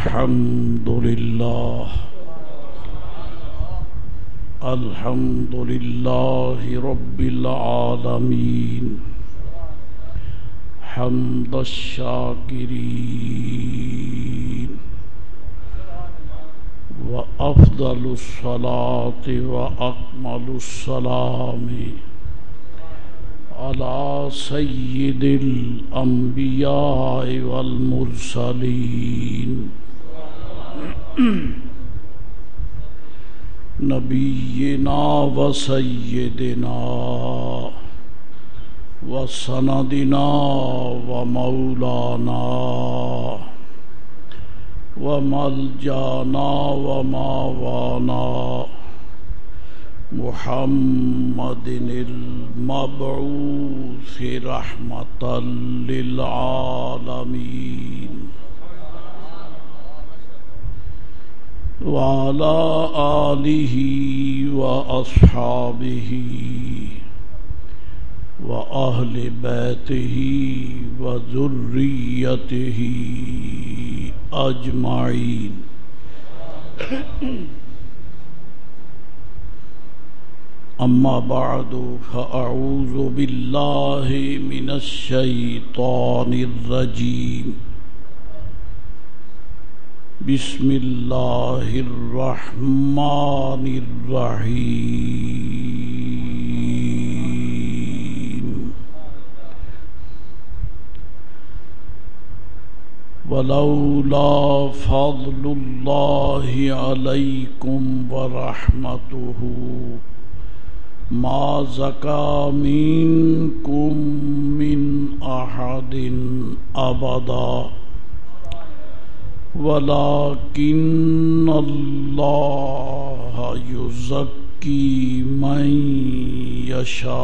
الحمد لله رب العالمين حمد الشاكرين وأفضل الصلاة وأكمل السلام على سيد الأنبياء والمرسلين نبينا وسيدنا وسندنا ومولانا وملجانا وماوانا محمد المبعوث رحمة للعالمين وعلى آله وأصحابه وأهل بيته وذريته أجمعين أما بعد فأعوذ بالله من الشيطان الرجيم بسم الله الرحمن الرحيم ولولا فضل الله عليكم ورحمته ما زكى منكم من أحد أبدا ولكن الله يزكي من يشاء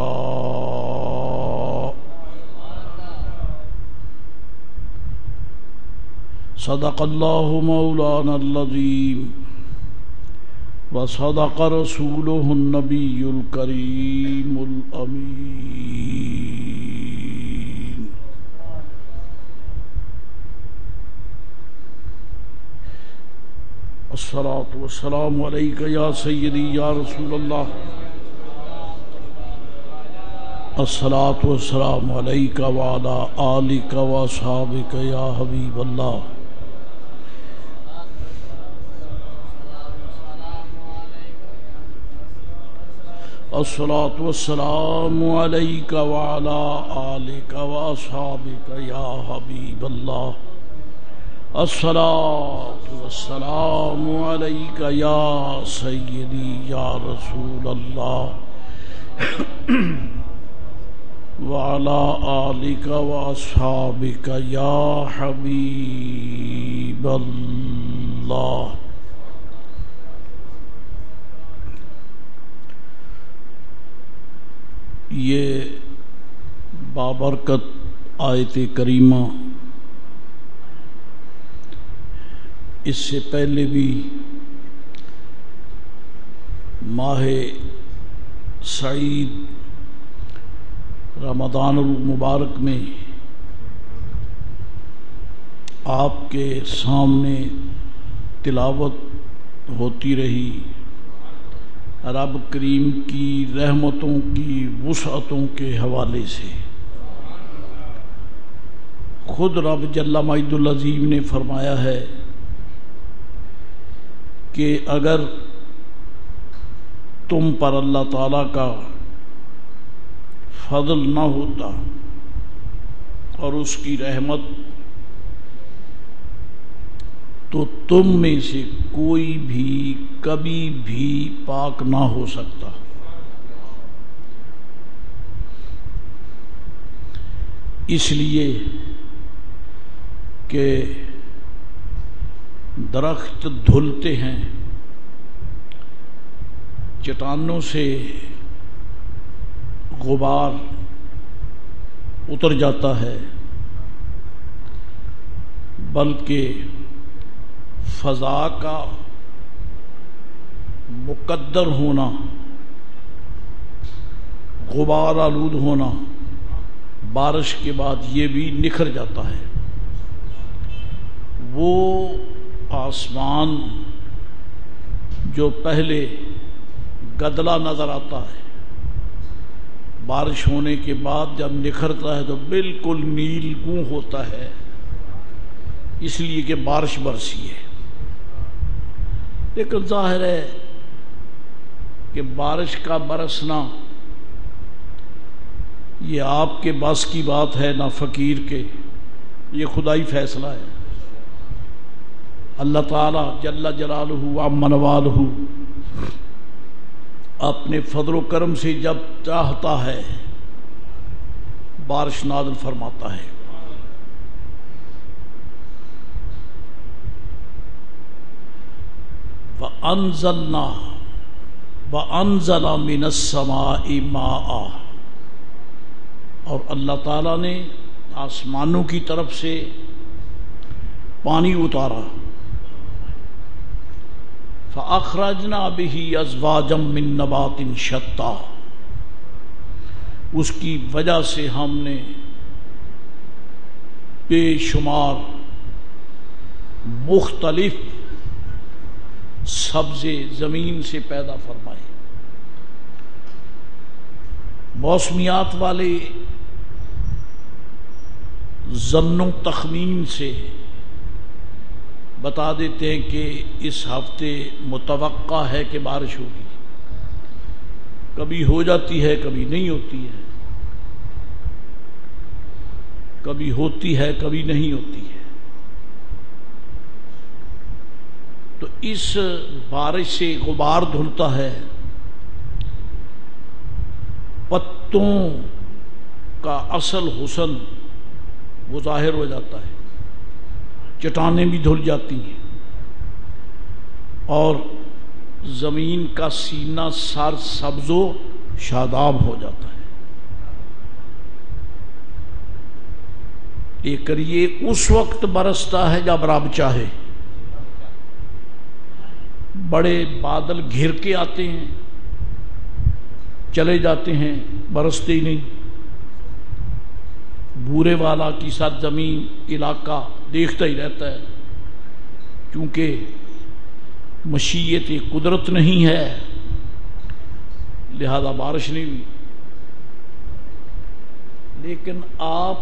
صدق الله مولانا العظيم وصدق رسوله النبي الكريم الأمين الصلاة والسلام عليك يا سيدي يا رسول الله الصلاة والسلام عليك وعلى آلك وأصحابك يا حبيب الله الصلاة والسلام عليك وعلى آلك وأصحابك يا حبيب الله الصلاة والسلام عليك يا سيدي يا رسول الله وعلى آلك وأصحابك يا حبيب الله یہ بابرکت آیت کریمہ اس سے پہلے بھی ماہ سعید رمضان المبارک میں آپ کے سامنے تلاوت ہوتی رہی رب کریم کی رحمتوں کی وسعتوں کے حوالے سے خود رب جل مجد العظیم نے فرمایا ہے کہ اگر تم پر اللہ تعالیٰ کا فضل نہ ہوتا اور اس کی رحمت تو تم میں سے کوئی بھی کبھی بھی پاک نہ ہو سکتا اس لیے کہ درخت دھلتے ہیں چٹانوں سے غبار اتر جاتا ہے بلکہ فضا کا مقدر ہونا غبار آلود ہونا بارش کے بعد یہ بھی نکھر جاتا ہے. وہ آسمان جو پہلے گدلا نظر آتا ہے، بارش ہونے کے بعد جب نکھرتا ہے تو بالکل نیل گوں ہوتا ہے، اس لیے کہ بارش برسی ہے۔ لیکن ظاہر ہے کہ بارش کا برسنا یہ آپ کے بس کی بات ہے نہ فقیر کے، یہ خدائی فیصلہ ہے۔ اللہ تعالیٰ جل جلالہ وعم نوالہ اپنے فضل و کرم سے جب چاہتا ہے بارش نازل فرماتا ہے۔ وَأَنزَلَ مِنَ السَّمَاءِ مَاءً، اور اللہ تعالیٰ نے آسمانوں کی طرف سے پانی اتارا۔ فَأَخْرَجْنَا بِهِ أَزْوَاجًا مِّن نَبَاتٍ شَتَّىٰ، اس کی وجہ سے ہم نے بے شمار مختلف سبزے زمین سے پیدا فرمائے۔ موسمیات والے ظن و تخمین سے بتا دیتے ہیں کہ اس ہفتے متوقع ہے کہ بارش ہوگی، کبھی ہو جاتی ہے کبھی نہیں ہوتی ہے، کبھی ہوتی ہے کبھی نہیں ہوتی ہے۔ تو اس بارش سے غبار دھلتا ہے، پتوں کا اصل حسن وہ ظاہر ہو جاتا ہے، چٹانیں بھی دھل جاتی ہیں، اور زمین کا سینہ سر سبز و شاداب ہو جاتا ہے۔ یہ اس وقت برستا ہے جب رب چاہے۔ بڑے بادل گھر کے آتے ہیں، چلے جاتے ہیں، برستے ہی نہیں۔ بورے والا کی سرزمین علاقہ دیکھتا ہی رہتا ہے، کیونکہ مشیت قدرت نہیں ہے، لہذا بارش نہیں ہوئی۔ لیکن آپ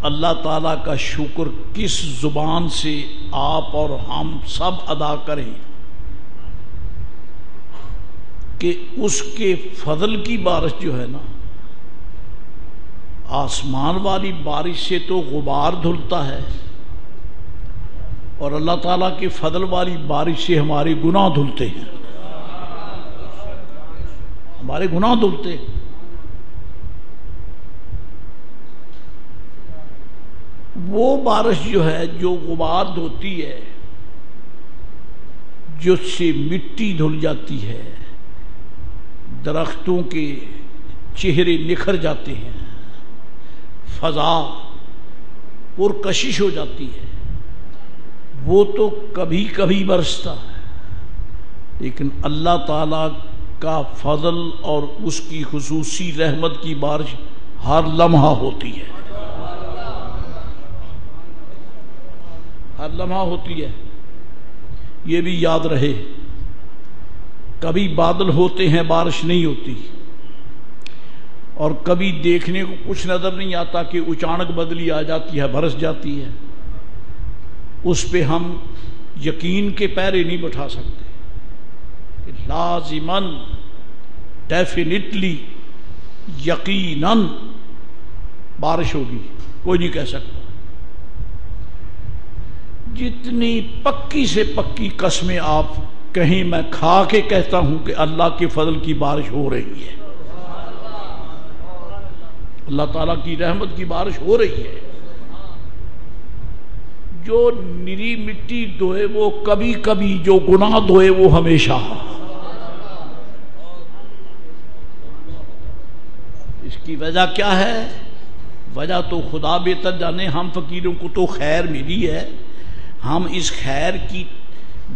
اللہ تعالیٰ کا شکر کس زبان سے آپ اور ہم سب ادا کریں کہ اس کے فضل کی بارش جو ہے نا، آسمان والی بارش سے تو غبار دھلتا ہے، اور اللہ تعالیٰ کے فضل والی بارش سے ہمارے گناہ دھلتے ہیں، ہمارے گناہ دھلتے ہیں۔ وہ بارش جو ہے جو غبار دھوتی ہے، جس سے مٹی دھل جاتی ہے، درختوں کے چہرے نکھر جاتے ہیں، فضا پرکشش ہو جاتی ہے، وہ تو کبھی کبھی برستا ہے۔ لیکن اللہ تعالیٰ کا فضل اور اس کی خصوصی رحمت کی بارش ہر لمحہ ہوتی ہے، ہر لمحہ ہوتی ہے۔ یہ بھی یاد رہے، کبھی بادل ہوتے ہیں بارش نہیں ہوتی، اور کبھی دیکھنے کو کچھ نظر نہیں آتا کہ اچانک بدلی آ جاتی ہے، برس جاتی ہے۔ اس پہ ہم یقین کے پیرے نہیں بٹھا سکتے کہ لازماً ڈیفینیٹلی یقیناً بارش ہوگی، کوئی نہیں کہہ سکتا۔ جتنی پکی سے پکی قسمیں آپ کہیں، میں کھا کے کہتا ہوں کہ اللہ کے فضل کی بارش ہو رہی ہے، اللہ تعالیٰ کی رحمت کی بارش ہو رہی ہے۔ جو نری مٹی دھوئے وہ کبھی کبھی، جو گناہ دھوئے وہ ہمیشہ۔ اس کی وجہ کیا ہے؟ وجہ تو خدا بہتر جانے، ہم فقیروں کو تو خیر ملی ہے۔ ہم اس خیر کی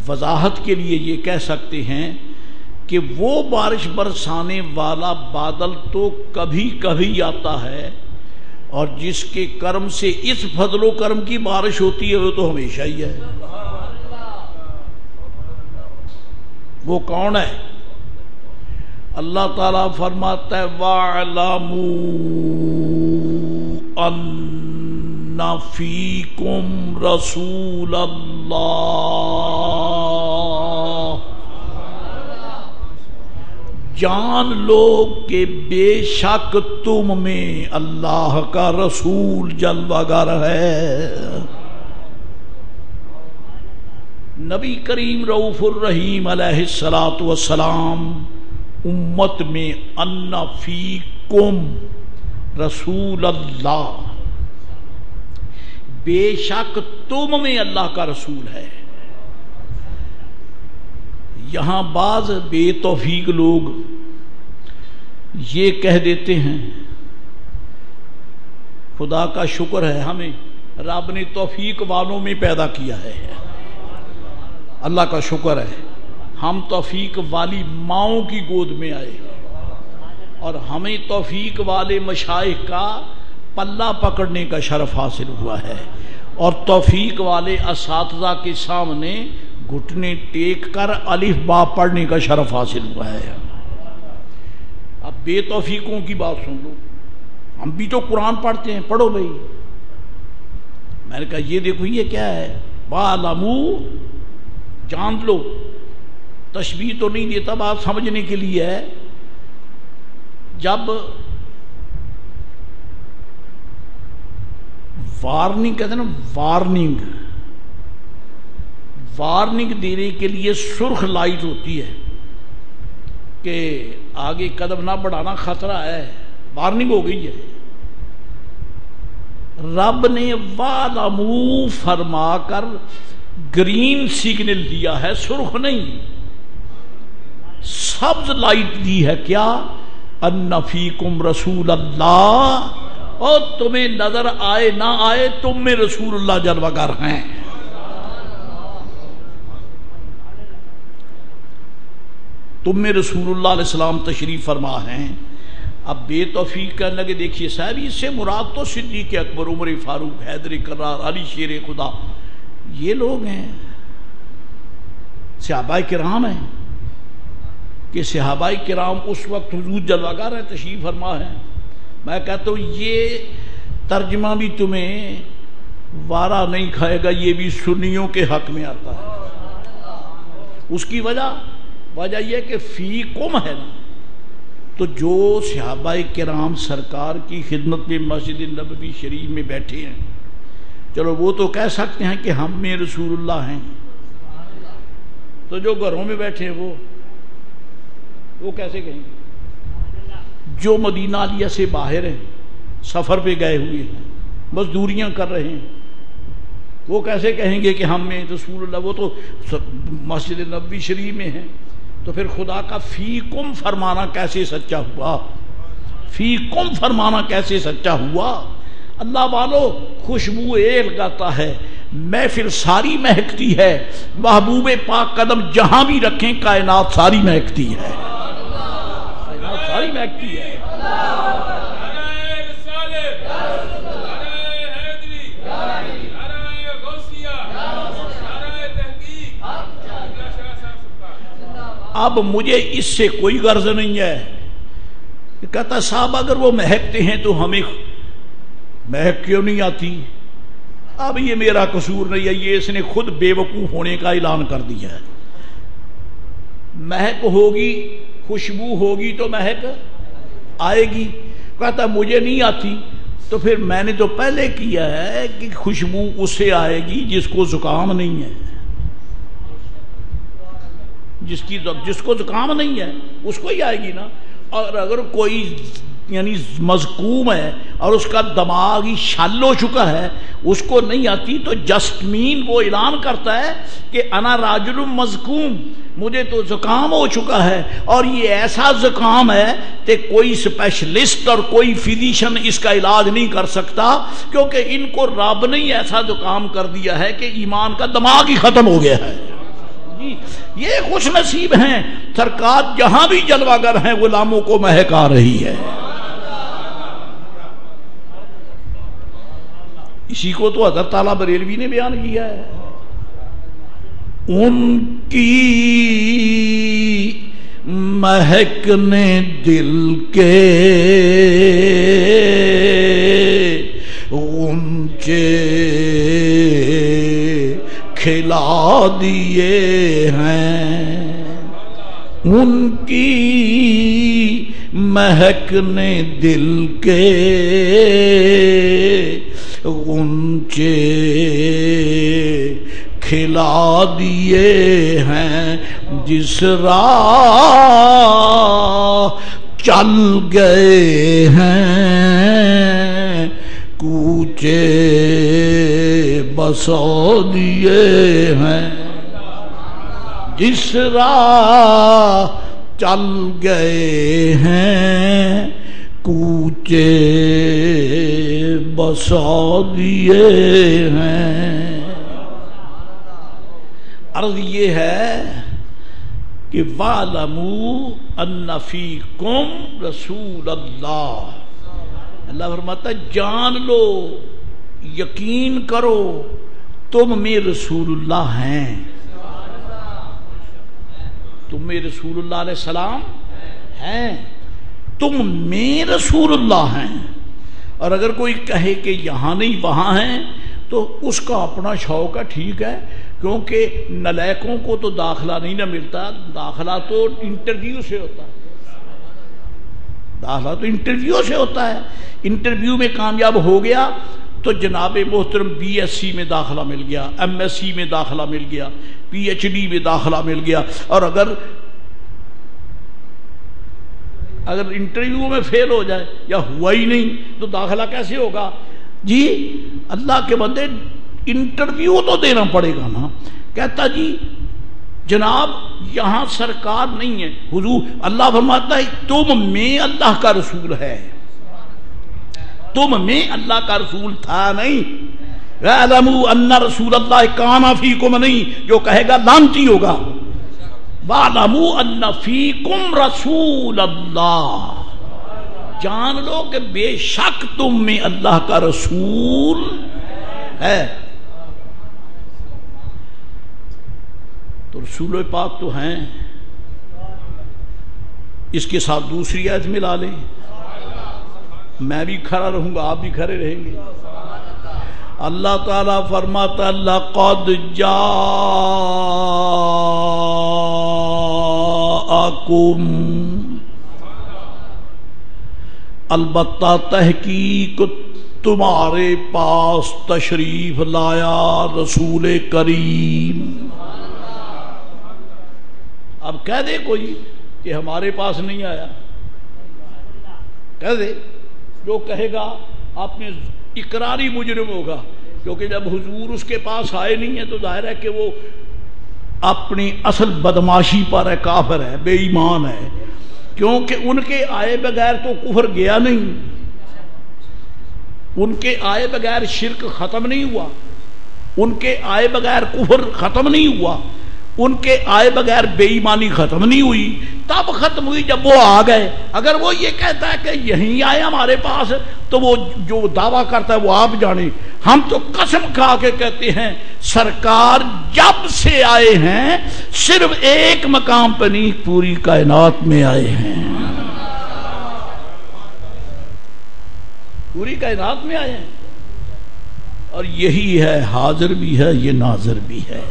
وضاحت کے لیے یہ کہہ سکتے ہیں کہ وہ بارش برسانے والا بادل تو کبھی کبھی آتا ہے، اور جس کے کرم سے اس فضل و کرم کی بارش ہوتی ہے وہ تو ہمیشہ ہی ہے. وہ کون ہے؟ اللہ تعالیٰ فرماتا ہے وَاعْلَمُوا أَنَّ فِيكُمْ رَسُولَ اللَّهِ، جان لو کہ بے شک تم میں اللہ کا رسول جلوہ گر ہے. نبی کریم رؤوف الرحیم علیہ الصلاۃ والسلام امت میں ان فیکم رسول اللہ، بے شک تم میں اللہ کا رسول ہے. یہاں بعض بے توفیق لوگ یہ کہہ دیتے ہیں خدا کا شکر ہے ہمیں رب نے توفیق والوں میں پیدا کیا ہے. اللہ کا شکر ہے ہم توفیق والی ماؤں کی گود میں آئے اور ہمیں توفیق والے مشائخ کا پلہ پکڑنے کا شرف حاصل ہوا ہے اور توفیق والے اساتذہ کے سامنے گھٹنے ٹیک کر الف با پڑھنے کا شرف حاصل ہوا ہے. اب بے توفیقوں کی بات سن لو، ہم بھی تو قرآن پڑھتے ہیں، پڑھو بھائی. میں نے کہا یہ دیکھو یہ کیا ہے، وَاعْلَمُوا، جان لو. تشبیہ تو نہیں دیتا، بات سمجھنے کے لیے ہے. جب وارننگ کہتے ہیں نا، وارننگ دینے کے لیے سرخ لائٹ ہوتی ہے کہ آگے قدم نہ بڑھانا خطرہ ہے، وارننگ ہو گئی ہے. رب نے وَاعْلَمُوا فرما کر گرین سگنل دیا ہے، سرخ نہیں، سبز لائٹ دی ہے. کیا؟ ان فیکم رسول اللہ، اور تمہیں نظر آئے نہ آئے تم میں رسول اللہ جلوہ گر ہیں. تم میں رسول اللہ علیہ السلام تشریف فرما ہیں. اب بے توفیق کہنے لگے دیکھیے صاحب اس سے مراد تو صدیق اکبر، عمر فاروق، حیدر کرار، علی شیر خدا، یہ لوگ ہیں، صحابہ کرام ہیں. کہ صحابہ کرام اس وقت حضور جلوہ گر ہیں، تشریف فرما ہیں. میں کہتا ہوں یہ ترجمہ بھی تمہیں وارہ نہیں کھائے گا، یہ بھی سنیوں کے حق میں آتا ہے. اس کی وجہ یہ کہ فیکم ہے نا، تو جو صحابہ کرام سرکار کی خدمت میں مسجد نبوی شریف میں بیٹھے ہیں، چلو وہ تو کہہ سکتے ہیں کہ ہم میں رسول اللہ ہیں. تو جو گھروں میں بیٹھے ہیں وہ کیسے کہیں گے؟ جو مدینہ علیہ سے باہر ہیں، سفر پہ گئے ہوئے ہیں، مزدوریاں کر رہے ہیں، وہ کیسے کہیں گے کہ ہم میں رسول اللہ؟ وہ تو مسجد نبوی شریف میں ہیں. تو پھر خدا کا فیکم فرمانا کیسے سچا ہوا؟ فیکم فرمانا کیسے سچا ہوا؟ اللہ والو خوشبو ایک لگاتا ہے، محفل ساری مہکتی ہے، محبوب پاک قدم جہاں بھی رکھیں کائنات ساری مہکتی ہے، کائنات ساری مہکتی ہے. اب مجھے اس سے کوئی غرض نہیں ہے. کہتا صاحب اگر وہ مہکتے ہیں تو ہمیں مہک کیوں نہیں آتی؟ اب یہ میرا قصور نہیں ہے، یہ اس نے خود بے وقوف ہونے کا اعلان کر دیا ہے. مہک ہوگی، خوشبو ہوگی تو مہک آئے گی. کہتا مجھے نہیں آتی. تو پھر میں نے تو پہلے کیا ہے کہ خوشبو اسے آئے گی جس کو زکام نہیں ہے، جس کو زکام نہیں ہے اس کو ہی آئے گی نا. اور اگر کوئی یعنی مذکوم ہے اور اس کا دماغ ہی شل ہو چکا ہے، اس کو نہیں آتی، تو جسمین وہ اعلان کرتا ہے کہ انا راجل مذکوم، مجھے تو زکام ہو چکا ہے. اور یہ ایسا زکام ہے کہ کوئی اسپیشلسٹ اور کوئی فزیشین اس کا علاج نہیں کر سکتا، کیونکہ ان کو رب نے ایسا زکام کر دیا ہے کہ ایمان کا دماغ ہی ختم ہو گیا ہے. یہ خوش نصیب ہیں، سرکار جہاں بھی جلوہ گر ہیں غلاموں کو مہک آ رہی ہے. اسی کو تو حضرت اعلیٰ بریلوی نے بیان کیا ہے. ان کی مہک نے دل کے غنچے کھلا دیے ہیں. ان کی مہک نے دل کے غنچے کھلا دیے ہیں. جس راہ چل گئے ہیں کوچے بسا دیے ہیں. جس راہ چل گئے ہیں کوچے بسا دیے ہیں. عرض یہ ہے کہ وَاعْلَمُوا أَنَّ فِيكُمْ رَسُولَ اللَّهِ. اللہ فرماتا ہے جان لو، یقین کرو تم میں رسول اللہ ہیں. تم میں رسول اللہ علیہ السلام ہیں، تم میں رسول اللہ ہیں. اور اگر کوئی کہے کہ یہاں نہیں وہاں ہیں تو اس کا اپنا شوق ہے، ٹھیک ہے، کیونکہ نلائکوں کو تو داخلہ نہیں نہ ملتا. داخلہ تو انٹرویو سے ہوتا ہے. داخلہ تو انٹرویو سے ہوتا ہے. انٹرویو میں کامیاب ہو گیا تو جناب محترم بی ایس سی میں داخلہ مل گیا، ایم ایس سی میں داخلہ مل گیا، پی ایچ ڈی میں داخلہ مل گیا. اور اگر انٹرویو میں فیل ہو جائے یا ہوا ہی نہیں تو داخلہ کیسے ہوگا؟ جی اللہ کے بندے انٹرویو تو دینا پڑے گا نا. کہتا جی جناب یہاں سرکار نہیں ہے. حضور اللہ فرماتا ہے تم میں اللہ کا رسول ہے، تم میں اللہ کا رسول تھا نہیں. وَاعْلَمُوا أَنَّ رَسُولَ اللَّهِ كَانَ فِيكُمْ نہیں، جو کہے گا لعنتی ہوگا. وَاعْلَمُوا أَنَّ فِيكُمْ رَسُولَ اللَّهِ، جان لو کہ بے شک تم میں اللہ کا رسول ہے. تو رسول پاک تو ہیں. اس کے ساتھ دوسری آیت ملا لیں، میں بھی کھڑا رہوں گا، آپ بھی کھڑے رہیں گے. اللہ تعالیٰ فرماتا لَقَدْ جَاءَكُمْ، البتہ تحقیق تمہارے پاس تشریف لایا رسول کریم. اب کہہ دے کوئی کہ ہمارے پاس نہیں آیا، کہہ دے. جو کہے گا اپنے اقراری مجرم ہوگا، کیونکہ جب حضور اس کے پاس آئے نہیں ہیں تو ظاہر ہے کہ وہ اپنی اصل بدماشی پر ہے، کافر ہے، بے ایمان ہے. کیونکہ ان کے آئے بغیر تو کفر گیا نہیں، ان کے آئے بغیر شرک ختم نہیں ہوا، ان کے آئے بغیر کفر ختم نہیں ہوا، ان کے آئے بغیر بے ایمانی ختم نہیں ہوئی. تب ختم ہوئی جب وہ آ گئے. اگر وہ یہ کہتا ہے کہ یہیں آئے ہمارے پاس تو وہ جو دعویٰ کرتا ہے وہ آپ جانے. ہم تو قسم کھا کے کہتے ہیں سرکار جب سے آئے ہیں صرف ایک مقام پہ نہیں، پوری کائنات میں آئے ہیں، پوری کائنات میں آئے ہیں. اور یہی ہے، حاضر بھی ہے، یہ ناظر بھی ہے.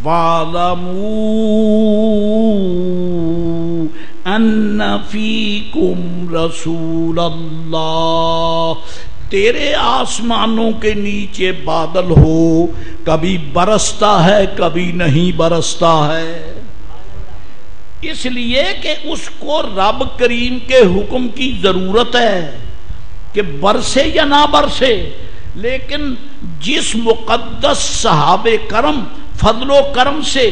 وَاعْلَمُوا أَنَّ فِيكُمْ رَسُولَ اللَّهِ. تیرے آسمانوں کے نیچے بادل ہو، کبھی برستا ہے کبھی نہیں برستا ہے، اس لیے کہ اس کو رب کریم کے حکم کی ضرورت ہے کہ برسے یا نہ برسے. لیکن جس مقدس صحابہ کرم فضل و کرم سے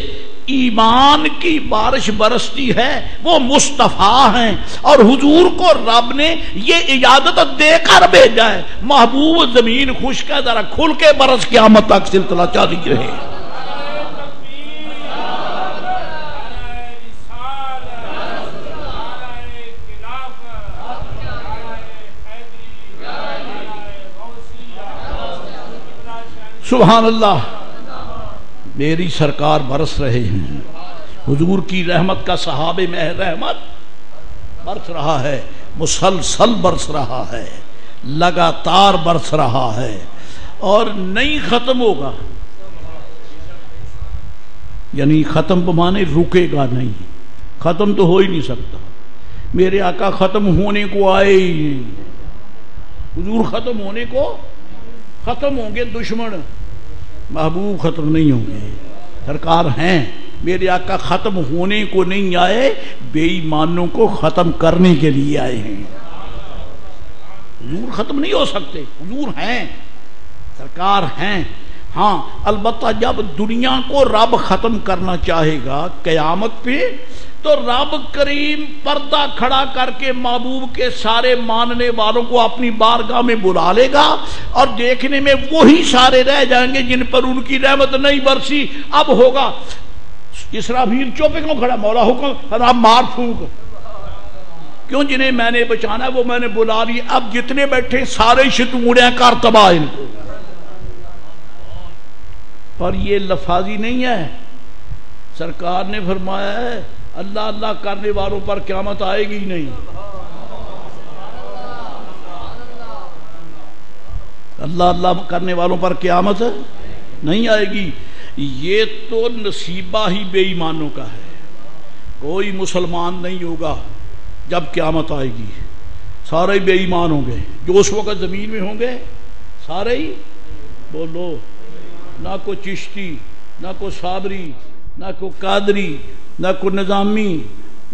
ایمان کی بارش برستی ہے وہ مصطفیٰ ہیں، اور حضور کو رب نے یہ اجازت دے کر بھیجا ہے محبوب زمین خشک ہے ذرا کھل کے برس قیامت تک سلسلہ جاری رہے. سبحان اللہ. میری سرکار برس رہے ہیں. حضور کی رحمت کا سحاب میں رحمت برس رہا ہے، مسلسل برس رہا ہے، لگاتار برس رہا ہے اور نہیں ختم ہوگا. یعنی ختم بمانے رکے گا نہیں، ختم تو ہو ہی نہیں سکتا. میرے آقا ختم ہونے کو آئے ہی نہیں. حضور ختم ہونے کو ختم ہوں گے دشمن، محبوب ختم نہیں ہوں گے. سرکار ہیں میرے آقا ختم ہونے کو نہیں آئے، بے ایمانوں کو ختم کرنے کے لیے آئے ہیں. حضور ختم نہیں ہو سکتے، حضور ہیں، سرکار ہیں. ہاں البتہ جب دنیا کو رب ختم کرنا چاہے گا قیامت پہ تو رب کریم پردہ کھڑا کر کے محبوب کے سارے ماننے والوں کو اپنی بارگاہ میں بلا لے گا اور دیکھنے میں وہی سارے رہ جائیں گے جن پر ان کی رحمت نہیں برسی. اب ہوگا اسرافیل چوپے کیوں کھڑا، مولا حکم اب مار پھونک. کیوں؟ جنہیں میں نے بچانا ہے وہ میں نے بلا لی. اب جتنے بیٹھے سارے شتونڑیاں کر تباہ ان کو. پر یہ لفاظی نہیں ہے، سرکار نے فرمایا ہے اللہ اللہ کرنے والوں پر قیامت آئے گی نہیں. اللہ اللہ کرنے والوں پر قیامت نہیں آئے گی. یہ تو نصیبہ ہی بے ایمانوں کا ہے. کوئی مسلمان نہیں ہوگا جب قیامت آئے گی، سارے بے ایمان ہوں گے. جو اس وقت زمین میں ہوں گے سارے ہی بولو، نہ کوئی چشتی، نہ کوئی صابری، نہ کوئی قادری، نہ کوئی نظامی،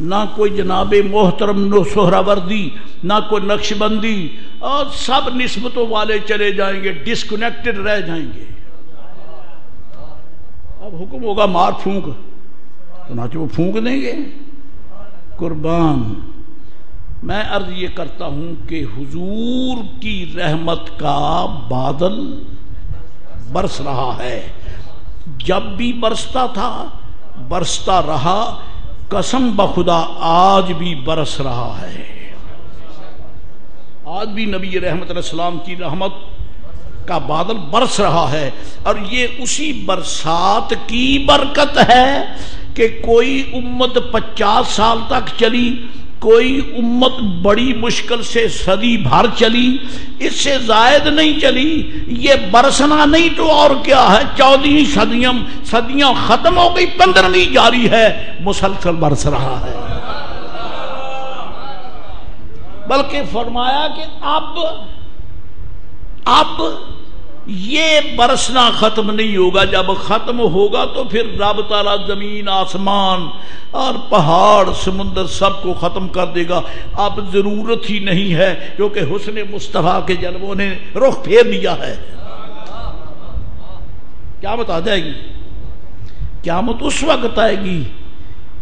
نہ کوئی جناب محترم سہراوردی، نہ کوئی نقش بندی، اور سب نسبتوں والے چلے جائیں گے، ڈسکنیکٹڈ رہ جائیں گے. اب حکم ہوگا مار پھونک، چنانچہ وہ پھونک دیں گے. قربان میں عرض یہ کرتا ہوں کہ حضور کی رحمت کا بادل برس رہا ہے. جب بھی برستا تھا برستا رہا، قسم بخدا آج بھی برس رہا ہے. آج بھی نبی رحمت علیہ السلام کی رحمت کا بادل برس رہا ہے. اور یہ اسی برسات کی برکت ہے کہ کوئی امت 50 سال تک چلی، کوئی امت بڑی مشکل سے صدی بھر چلی، اس سے زائد نہیں چلی. یہ برسنا نہیں تو اور کیا ہے. 14 صدیاں ختم ہو گئی، 15ویں جاری ہے، مسلسل برس رہا ہے. بلکہ فرمایا کہ اب یہ برسنا ختم نہیں ہوگا. جب ختم ہوگا تو پھر رب تعالیٰ زمین آسمان اور پہاڑ سمندر سب کو ختم کر دے گا. اب ضرورت ہی نہیں ہے کیونکہ حسن مصطفیٰ کے جلووں نے رخ پھیر لیا ہے. قیامت آ جائے گی. قیامت اس وقت آئے گی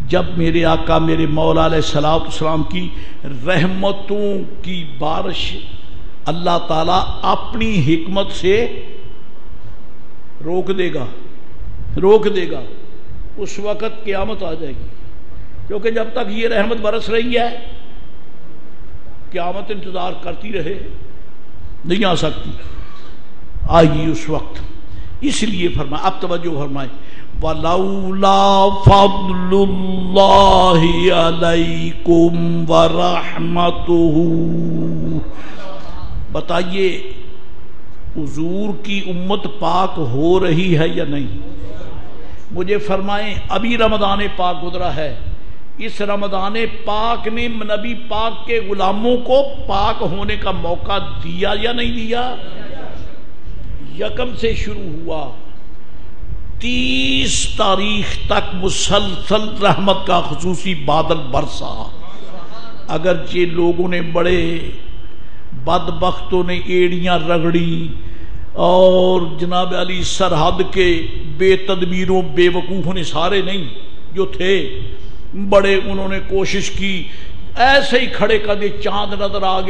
جب میرے آقا میرے مولا علیہ السلام کی رحمتوں کی بارش اللہ تعالیٰ اپنی حکمت سے روک دے گا. اس وقت قیامت آ جائے گی. کیونکہ جب تک یہ رحمت برس رہی ہے قیامت انتظار کرتی رہے نہیں آ سکتی. آئے گی اس وقت. اس لیے فرمایا، اب توجہ فرمائے، وَلَوْلَا فَضْلُ اللَّهِ عَلَيْكُمْ وَرَحْمَتُهُ. بتائیے حضور کی امت پاک ہو رہی ہے یا نہیں؟ مجھے فرمائیں، ابھی رمضان پاک گزرا ہے، اس رمضان پاک نے نبی پاک کے غلاموں کو پاک ہونے کا موقع دیا یا نہیں دیا؟ یکم سے شروع ہوا، 30 تاریخ تک مسلسل رحمت کا خصوصی بادل برسا. اگرچہ لوگوں نے بڑے بدبختوں نے ایڑیاں رگڑی اور جناب علی سرحد کے بے تدبیروں بے وقوفوں نے، سارے نہیں جو تھے بڑے، انہوں نے کوشش کی. ایسے ہی کھڑے کر دے، چاند نظر آ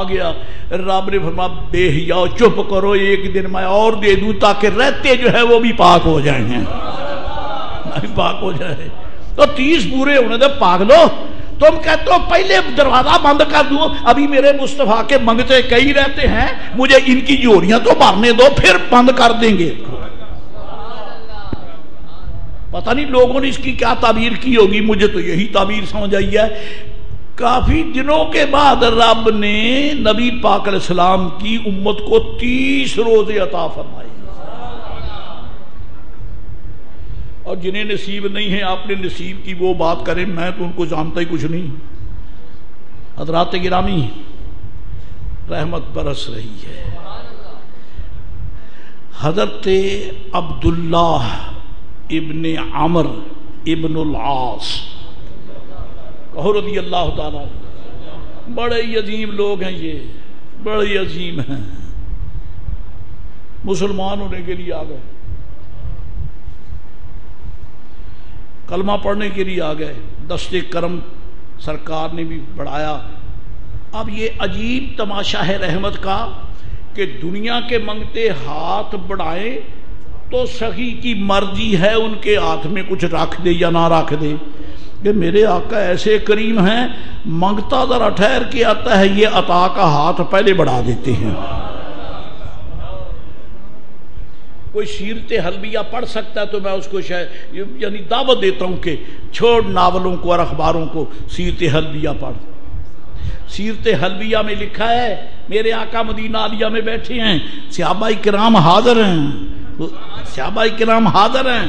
گیا. رب نے فرمایا بے حیاؤ چپ کرو، ایک دن میں اور دے دوں تاکہ رہتے جو ہے وہ بھی پاک ہو جائیں گے. پاک ہو جائے تو 30 پورے ہونے دے، پاک لو. تم کہتے ہو پہلے دروازہ بند کر دوں، ابھی میرے مصطفیٰ کے منگتے کئی رہتے ہیں، مجھے ان کی جوڑیاں تو بھرنے دو پھر بند کر دیں گے۔ پتہ نہیں لوگوں نے اس کی کیا تعبیر کی ہوگی، مجھے تو یہی تعبیر سمجھ آئی ہے۔ کافی دنوں کے بعد رب نے نبی پاک علیہ السلام کی امت کو 30 روزے عطا فرمائے، اور جنہیں نصیب نہیں ہے اپنے نصیب کی وہ بات کریں، میں تو ان کو جانتا ہی کچھ نہیں۔ حضرات گرامی، رحمت برس رہی ہے۔ حضرت عبداللہ ابن عمر ابن العاص رضی اللہ تعالیٰ، بڑے ہی عظیم لوگ ہیں، یہ بڑے ہی عظیم ہیں، مسلمان ہونے کے لیے آ گئے، کلمہ پڑھنے کے لیے آ گئے، دست کرم سرکار نے بھی بڑھایا۔ اب یہ عجیب تماشا ہے رحمت کا کہ دنیا کے منگتے ہاتھ بڑھائیں تو سخی کی مرضی ہے ان کے ہاتھ میں کچھ رکھ دے یا نہ رکھ دے، کہ میرے آقا ایسے کریم ہیں، منگتا ذرا ٹھہر کے آتا ہے، یہ عطا کا ہاتھ پہلے بڑھا دیتے ہیں۔ کوئی سیرت حلبیہ پڑھ سکتا ہے تو میں اس کو یعنی دعوت دیتا ہوں کہ چھوڑ ناولوں کو اور اخباروں کو، سیرت حلبیہ پڑھ۔ سیرت حلبیہ میں لکھا ہے میرے آقا مدینہ عالیہ میں بیٹھے ہیں، صحابہ کرام حاضر ہیں، صحابہ کرام حاضر ہیں،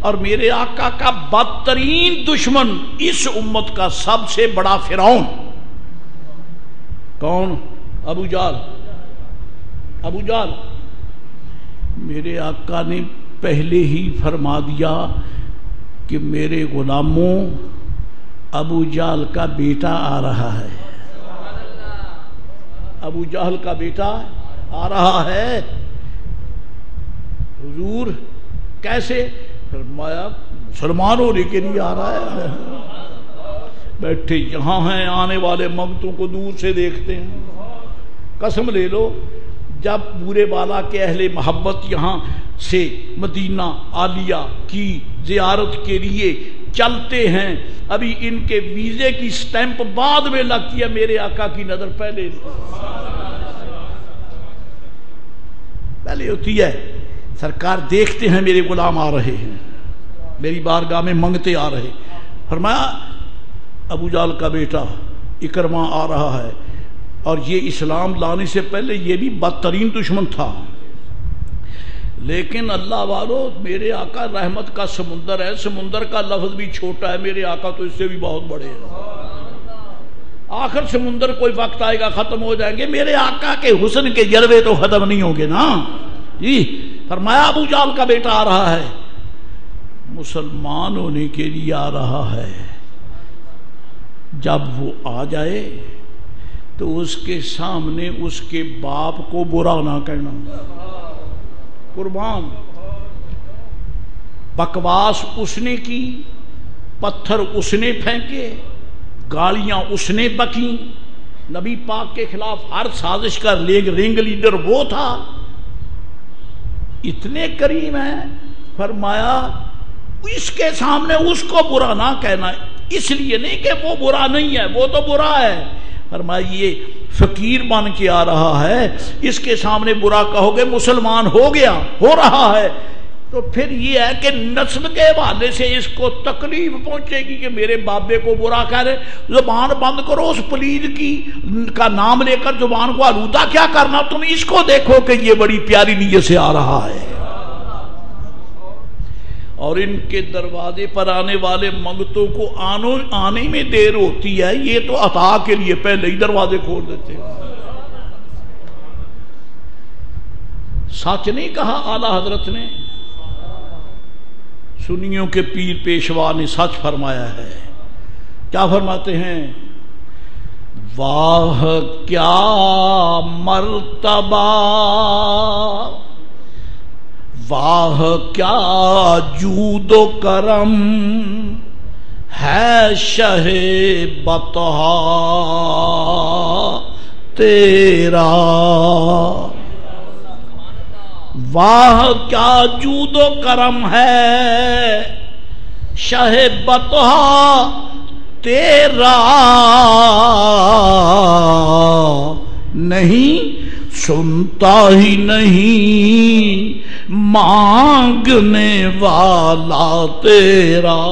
اور میرے آقا کا بدترین دشمن اس امت کا سب سے بڑا فرعون کون؟ ابو جہل۔ ابو جہل، میرے آقا نے پہلے ہی فرما دیا کہ میرے غلاموں ابو جہل کا بیٹا آ رہا ہے، ابو جہل کا بیٹا آ رہا ہے۔ حضور کیسے؟ فرمایا مسلمان ہونے کے لیے آ رہا ہے، بیٹھے یہاں ہیں، آنے والے منگتوں کو دور سے دیکھتے ہیں۔ قسم لے لو جب بورے بالا کے اہل محبت یہاں سے مدینہ عالیہ کی زیارت کے لیے چلتے ہیں، ابھی ان کے ویزے کی سٹیمپ بعد میں لگتی ہے، میرے آقا کی نظر پہلے ہوتی ہے۔ سرکار دیکھتے ہیں میرے غلام آ رہے ہیں، میری بارگاہ میں منگتے آ رہے، فرمایا ابو جہل کا بیٹا اکرمہ آ رہا ہے، اور یہ اسلام لانے سے پہلے یہ بھی بدترین دشمن تھا، لیکن اللہ والو میرے آقا رحمت کا سمندر ہے، سمندر کا لفظ بھی چھوٹا ہے، میرے آقا تو اس سے بھی بہت بڑے ہیں۔ آخر سمندر کوئی وقت آئے گا ختم ہو جائیں گے، میرے آقا کے حسن کے جلوے تو ختم نہیں ہوں گے نا جی۔ فرمایا ابو جہل کا بیٹا آ رہا ہے، مسلمان ہونے کے لیے آ رہا ہے، جب وہ آ جائے تو اس کے سامنے اس کے باپ کو برا نہ کہنا، قربان۔ بکواس اس نے کی، پتھر اس نے پھینکے، گالیاں اس نے بکیں، نبی پاک کے خلاف ہر سازش کا رنگ لیڈر وہ تھا، اتنے کریم ہیں۔ فرمایا اس کے سامنے اس کو برا نہ کہنا، اس لیے نہیں کہ وہ برا نہیں ہے، وہ تو برا ہے، فرمایا یہ فقیر بن کے آ رہا ہے، اس کے سامنے برا کہو گے مسلمان ہو گیا، ہو رہا ہے، تو پھر یہ ہے کہ نسب کے حوالے سے اس کو تکلیف پہنچے گی کہ میرے بابے کو برا کہہ رہے، زبان بند کرو، اس پلید کی کا نام لے کر زبان کو آلودہ کیا کرنا، تم اس کو دیکھو کہ یہ بڑی پیاری نیت سے آ رہا ہے۔ اور ان کے دروازے پر آنے والے منگتوں کو آنے میں دیر ہوتی ہے، یہ تو عطا کے لیے پہلے ہی دروازے کھول دیتے ہیں۔ سچ نہیں کہا اعلیٰ حضرت نے، سنیوں کے پیر پیشوا نے سچ فرمایا ہے۔ کیا فرماتے ہیں؟ واہ کیا مرتبہ، واہ کیا جود و کرم ہے شہ بطحا تیرا، واہ کیا جود و کرم ہے شہ بطحا تیرا نہیں، سنتا ہی نہیں مانگنے والا تیرا،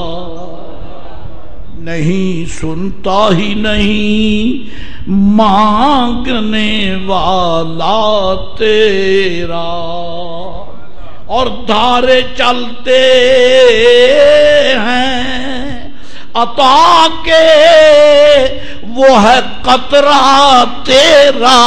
نہیں سنتا ہی نہیں مانگنے والا تیرا، اور دھارے چلتے ہیں عطا کے، وہ ہے قطرہ تیرا،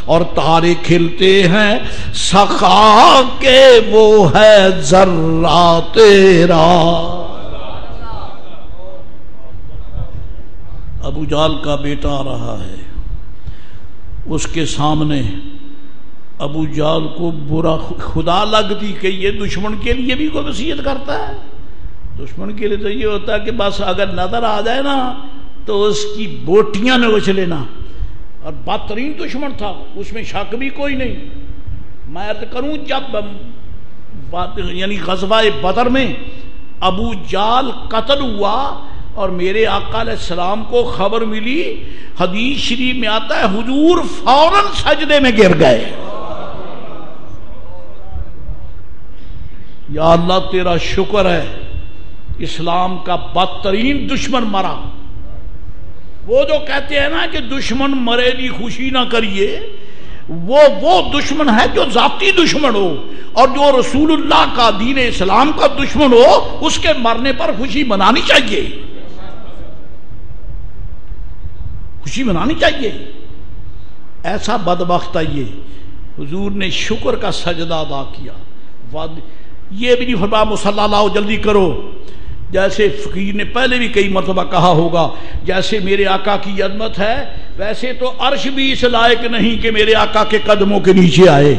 اور تارے کھلتے ہیں سخا کے، وہ ہے ذرہ تیرا۔ ابو جہل کا بیٹا آ رہا ہے، اس کے سامنے ابو جہل کو برا خدا لگتی کہ یہ دشمن کے لیے بھی کوئی وصیت کرتا ہے۔ دشمن کے لیے تو یہ ہوتا ہے کہ بس اگر نظر آ جائے نا تو اس کی بوٹیاں نوچ لینا، اور بدترین دشمن تھا، اس میں شک بھی کوئی نہیں۔ میں عرض کروں جب یعنی غزوہ بدر میں ابو جہل قتل ہوا اور میرے آقا علیہ السلام کو خبر ملی، حدیث شریف میں آتا ہے حضور فوراً سجدے میں گر گئے، یا اللہ تیرا شکر ہے اسلام کا بدترین دشمن مرا۔ وہ جو کہتے ہیں نا کہ دشمن مرے دی خوشی نہ کریے، وہ دشمن ہے جو ذاتی دشمن ہو، اور جو رسول اللہ کا دین اسلام کا دشمن ہو اس کے مرنے پر خوشی منانی چاہیے، خوشی منانی چاہیے۔ ایسا بدبخت ہے یہ، حضور نے شکر کا سجدہ ادا کیا، یہ بھی نہیں فرمایا مصلی لاؤ جلدی کرو، جیسے فقیر نے پہلے بھی کئی مرتبہ کہا ہوگا، جیسے میرے آقا کی عظمت ہے ویسے تو عرش بھی اس لائق نہیں کہ میرے آقا کے قدموں کے نیچے آئے،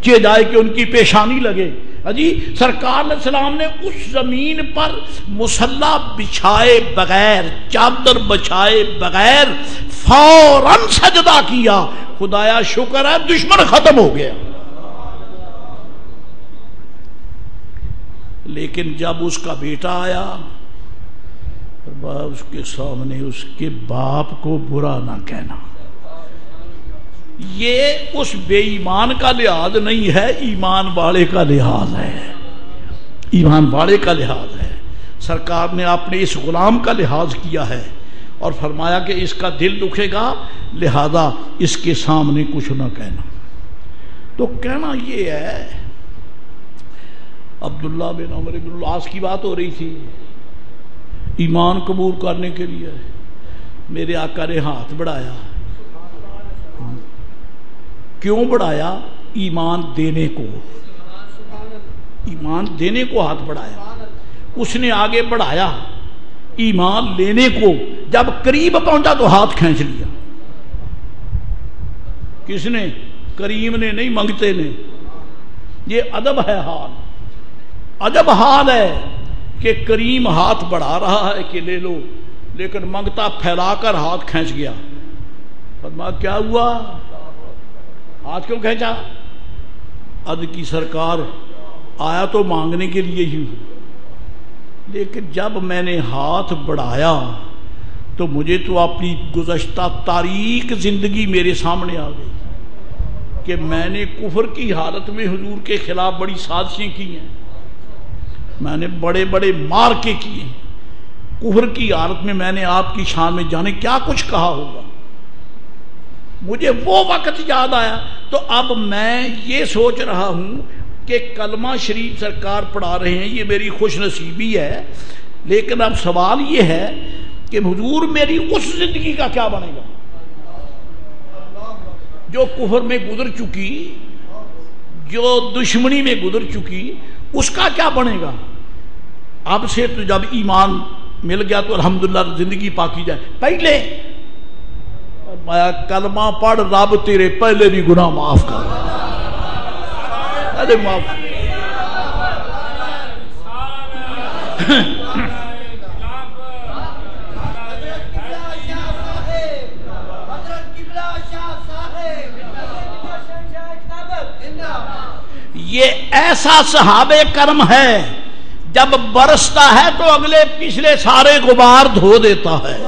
چہ جائے کہ ان کی پیشانی لگے۔ جی سرکار علیہ السلام نے اس زمین پر مصلی بچھائے بغیر، چادر بچھائے بغیر فوراً سجدہ کیا، خدایا شکر ہے دشمن ختم ہو گیا۔ لیکن جب اس کا بیٹا آیا، اس کے سامنے اس کے باپ کو برا نہ کہنا، یہ اس بے ایمان کا لحاظ نہیں ہے، ایمان والے کا لحاظ ہے، ایمان والے کا لحاظ ہے۔ سرکار نے اپنے اس غلام کا لحاظ کیا ہے اور فرمایا کہ اس کا دل دکھے گا، لہذا اس کے سامنے کچھ نہ کہنا۔ تو کہنا یہ ہے، عبداللہ بن عمر بن العاص کی بات ہو رہی تھی، ایمان قبول کرنے کے لیے میرے آقا نے ہاتھ بڑھایا، کیوں بڑھایا؟ ایمان دینے کو، ایمان دینے کو ہاتھ بڑھایا۔ اس نے آگے بڑھایا ایمان لینے کو، جب قریب پہنچا تو ہاتھ کھینچ لیا۔ کس نے؟ کریم نے نہیں، منگتے نے۔ یہ ادب ہے، حال عجب حال ہے کہ کریم ہاتھ بڑھا رہا ہے کہ لے لو، لیکن منگتا پھیلا کر ہاتھ کھینچ گیا۔ فرمایا کیا ہوا؟ ہاتھ کیوں کھینچا؟ عد کی سرکار آیا تو مانگنے کے لیے ہی، لیکن جب میں نے ہاتھ بڑھایا تو مجھے تو اپنی گزشتہ تاریخ زندگی میرے سامنے آ گئی کہ میں نے کفر کی حالت میں حضور کے خلاف بڑی سازشیں کی ہیں، میں نے بڑے بڑے مارکے کیے، کفر کی حالت میں میں نے آپ کی شان میں جانے کیا کچھ کہا ہوگا۔ مجھے وہ وقت یاد آیا، تو اب میں یہ سوچ رہا ہوں کہ کلمہ شریف سرکار پڑھا رہے ہیں، یہ میری خوش نصیبی ہے، لیکن اب سوال یہ ہے کہ حضور میری اس زندگی کا کیا بنے گا جو کفر میں گزر چکی، جو دشمنی میں گزر چکی، اس کا کیا بنے گا؟ اب سے تو جب ایمان مل گیا تو الحمدللہ زندگی پاکی جائے، پہلے کلمہ پڑھ رب تیرے پہلے بھی گناہ معاف کر، پہلے معاف۔ یہ ایسا صحابہ کرم ہے جب برستا ہے تو اگلے پچھلے سارے غبار دھو دیتا ہے.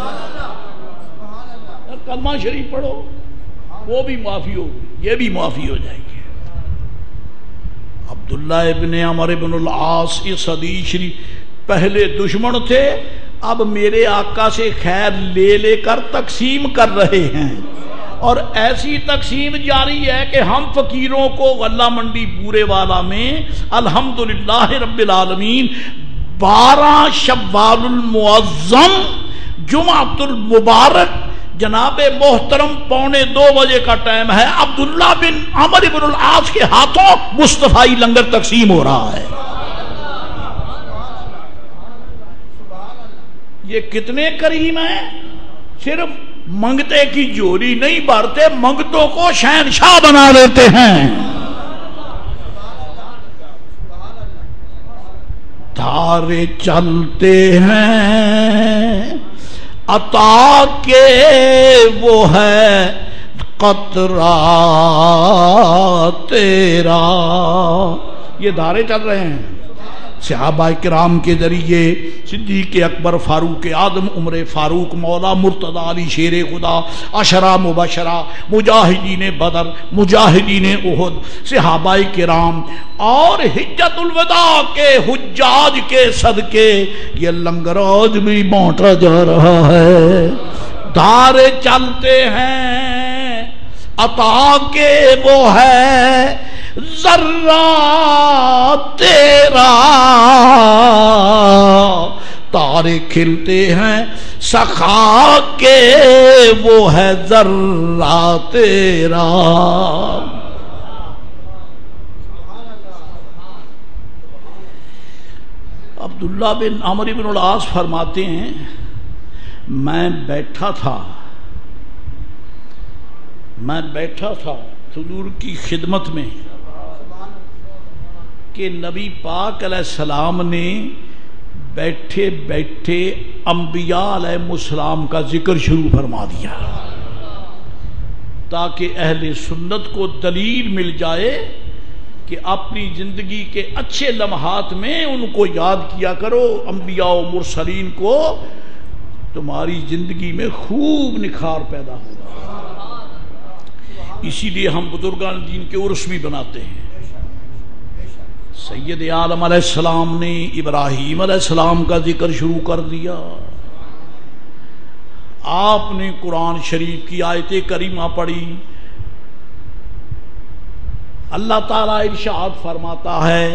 کلمہ شریف پڑھو، وہ بھی معافی ہوگی، یہ بھی معافی ہو جائے گی. عبداللہ ابن عمر ابن العاص اس حدیث شریف پہلے دشمن تھے، اب میرے آقا سے خیر لے لے کر تقسیم کر رہے ہیں، اور ایسی تقسیم جاری ہے کہ ہم فقیروں کو غلہ منڈی بورے والا میں الحمدللہ رب العالمین 12 شوال المعظم جمعۃ المبارک جناب محترم 1:45 بجے کا ٹائم ہے، عبداللہ بن عمر بن العاص کے ہاتھوں مصطفی لنگر تقسیم ہو رہا ہے. یہ کتنے کریم ہیں، صرف منگتے کی جوری نہیں بھرتے، منگتوں کو شہنشاہ بنا دیتے ہیں. دھارے چلتے ہیں عطا کے وہ ہے قطرہ تیرا. یہ دھارے چل رہے ہیں صحابہ کرام کے ذریعے، صدیق اکبر، فاروق اعظم، عمر فاروق، مولا مرتضی علی شیر خدا، عشرہ مبشرہ، مجاہدین بدر، مجاہدین احد، صحابہ کرام اور حجت الوداع کے حجاج کے صدقے یہ لنگر آج بھی بانٹا جا رہا ہے. دھارے چلتے ہیں عطا کے وہ ہے ذرہ تیرا، تارے کھلتے ہیں سخا کے وہ ہے ذرہ تیرا. عبداللہ بن عمر بن العاص فرماتے ہیں میں بیٹھا تھا حضور کی خدمت میں کہ نبی پاک علیہ السلام نے بیٹھے بیٹھے انبیاء علیہ السلام کا ذکر شروع فرما دیا تاکہ اہل سنت کو دلیل مل جائے کہ اپنی زندگی کے اچھے لمحات میں ان کو یاد کیا کرو. انبیاء و مرسلین کو تمہاری زندگی میں خوب نکھار پیدا ہوگا. اسی لیے ہم بزرگان دین کے عرس بھی بناتے ہیں. سید عالم علیہ السلام نے ابراہیم علیہ السلام کا ذکر شروع کر دیا. آپ نے قرآن شریف کی آیت کریمہ پڑھی. اللہ تعالیٰ ارشاد فرماتا ہے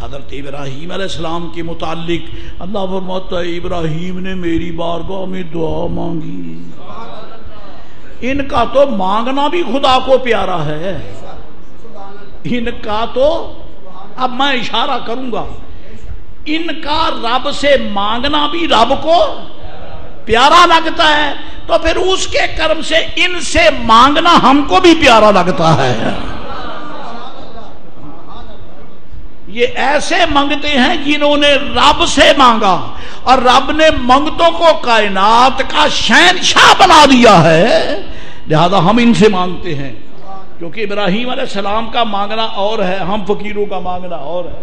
حضرت ابراہیم علیہ السلام کے متعلق، اللہ فرماتا ہے ابراہیم نے میری بارگاہ میں دعا مانگی. ان کا تو مانگنا بھی خدا کو پیارا ہے. ان کا تو، اب میں اشارہ کروں گا، ان کا رب سے مانگنا بھی رب کو پیارا لگتا ہے، تو پھر اس کے کرم سے ان سے مانگنا ہم کو بھی پیارا لگتا ہے. یہ ایسے منگتے ہیں جنہوں نے رب سے مانگا، اور رب نے منگتوں کو کائنات کا شہنشاہ بنا دیا ہے، لہذا ہم ان سے مانگتے ہیں. کیونکہ ابراہیم علیہ السلام کا مانگنا اور ہے، ہم فقیروں کا مانگنا اور ہے.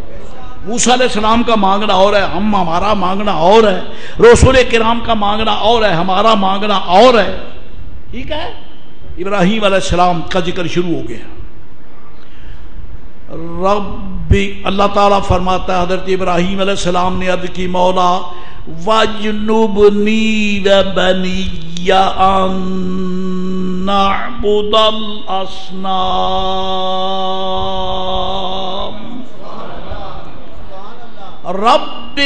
موسیٰ علیہ السلام کا مانگنا اور ہے، ہمارا مانگنا اور ہے. رسول کرام کا مانگنا اور ہے، ہمارا مانگنا اور ہے. ٹھیک ہے، ابراہیم علیہ السلام کا ذکر شروع ہو گیا. ربی، اللہ تعالیٰ فرماتا ہے حضرت ابراہیم علیہ السلام نے عرض کی مولا وَجْنُبْنِي وَبَنِيَّ أَن نَعْبُدَ الْأَصْنَامَ. رب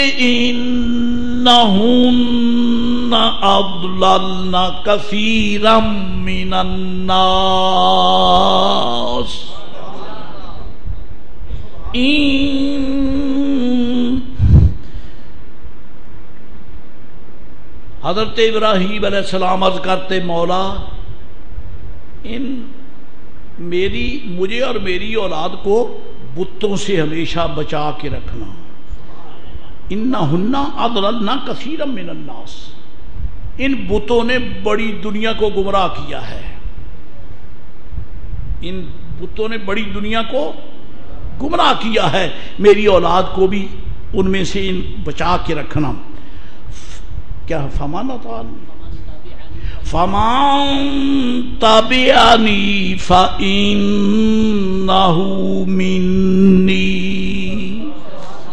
إنهن أضللن كثيرا من الناس. حضرت ابراہیم علیہ السلام عرض کرتے مولا مجھے اور میری اولاد کو بتوں سے ہمیشہ بچا کے رکھنا. انہن اضللن کثیرا من الناس، ان بتوں نے بڑی دنیا کو گمراہ کیا ہے. ان بتوں نے بڑی دنیا کو گمراہ کیا ہے، میری اولاد کو بھی ان میں سے بچا کے رکھنا. کیا فمان تبعنی فإنہ منی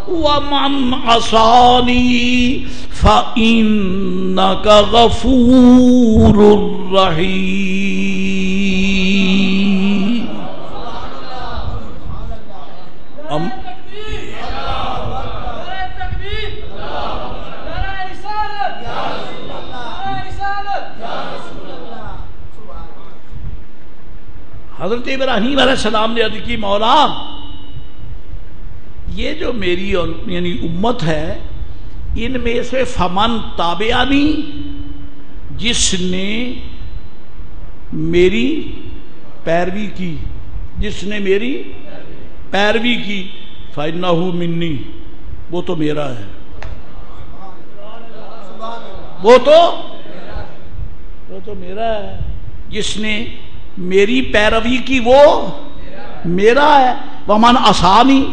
ومن عصانی فإنک غفور رحیم. حضرت ابراہیم علیہ السلام نے عرض کی مولا یہ جو میری یعنی امت ہے ان میں سے فمن تابعانی جس نے میری پیروی کی فإنہ منی وہ تو میرا ہے وہ تو میرا ہے. جس نے میری پیروی کی وہ میرا ہے. ومن عصانی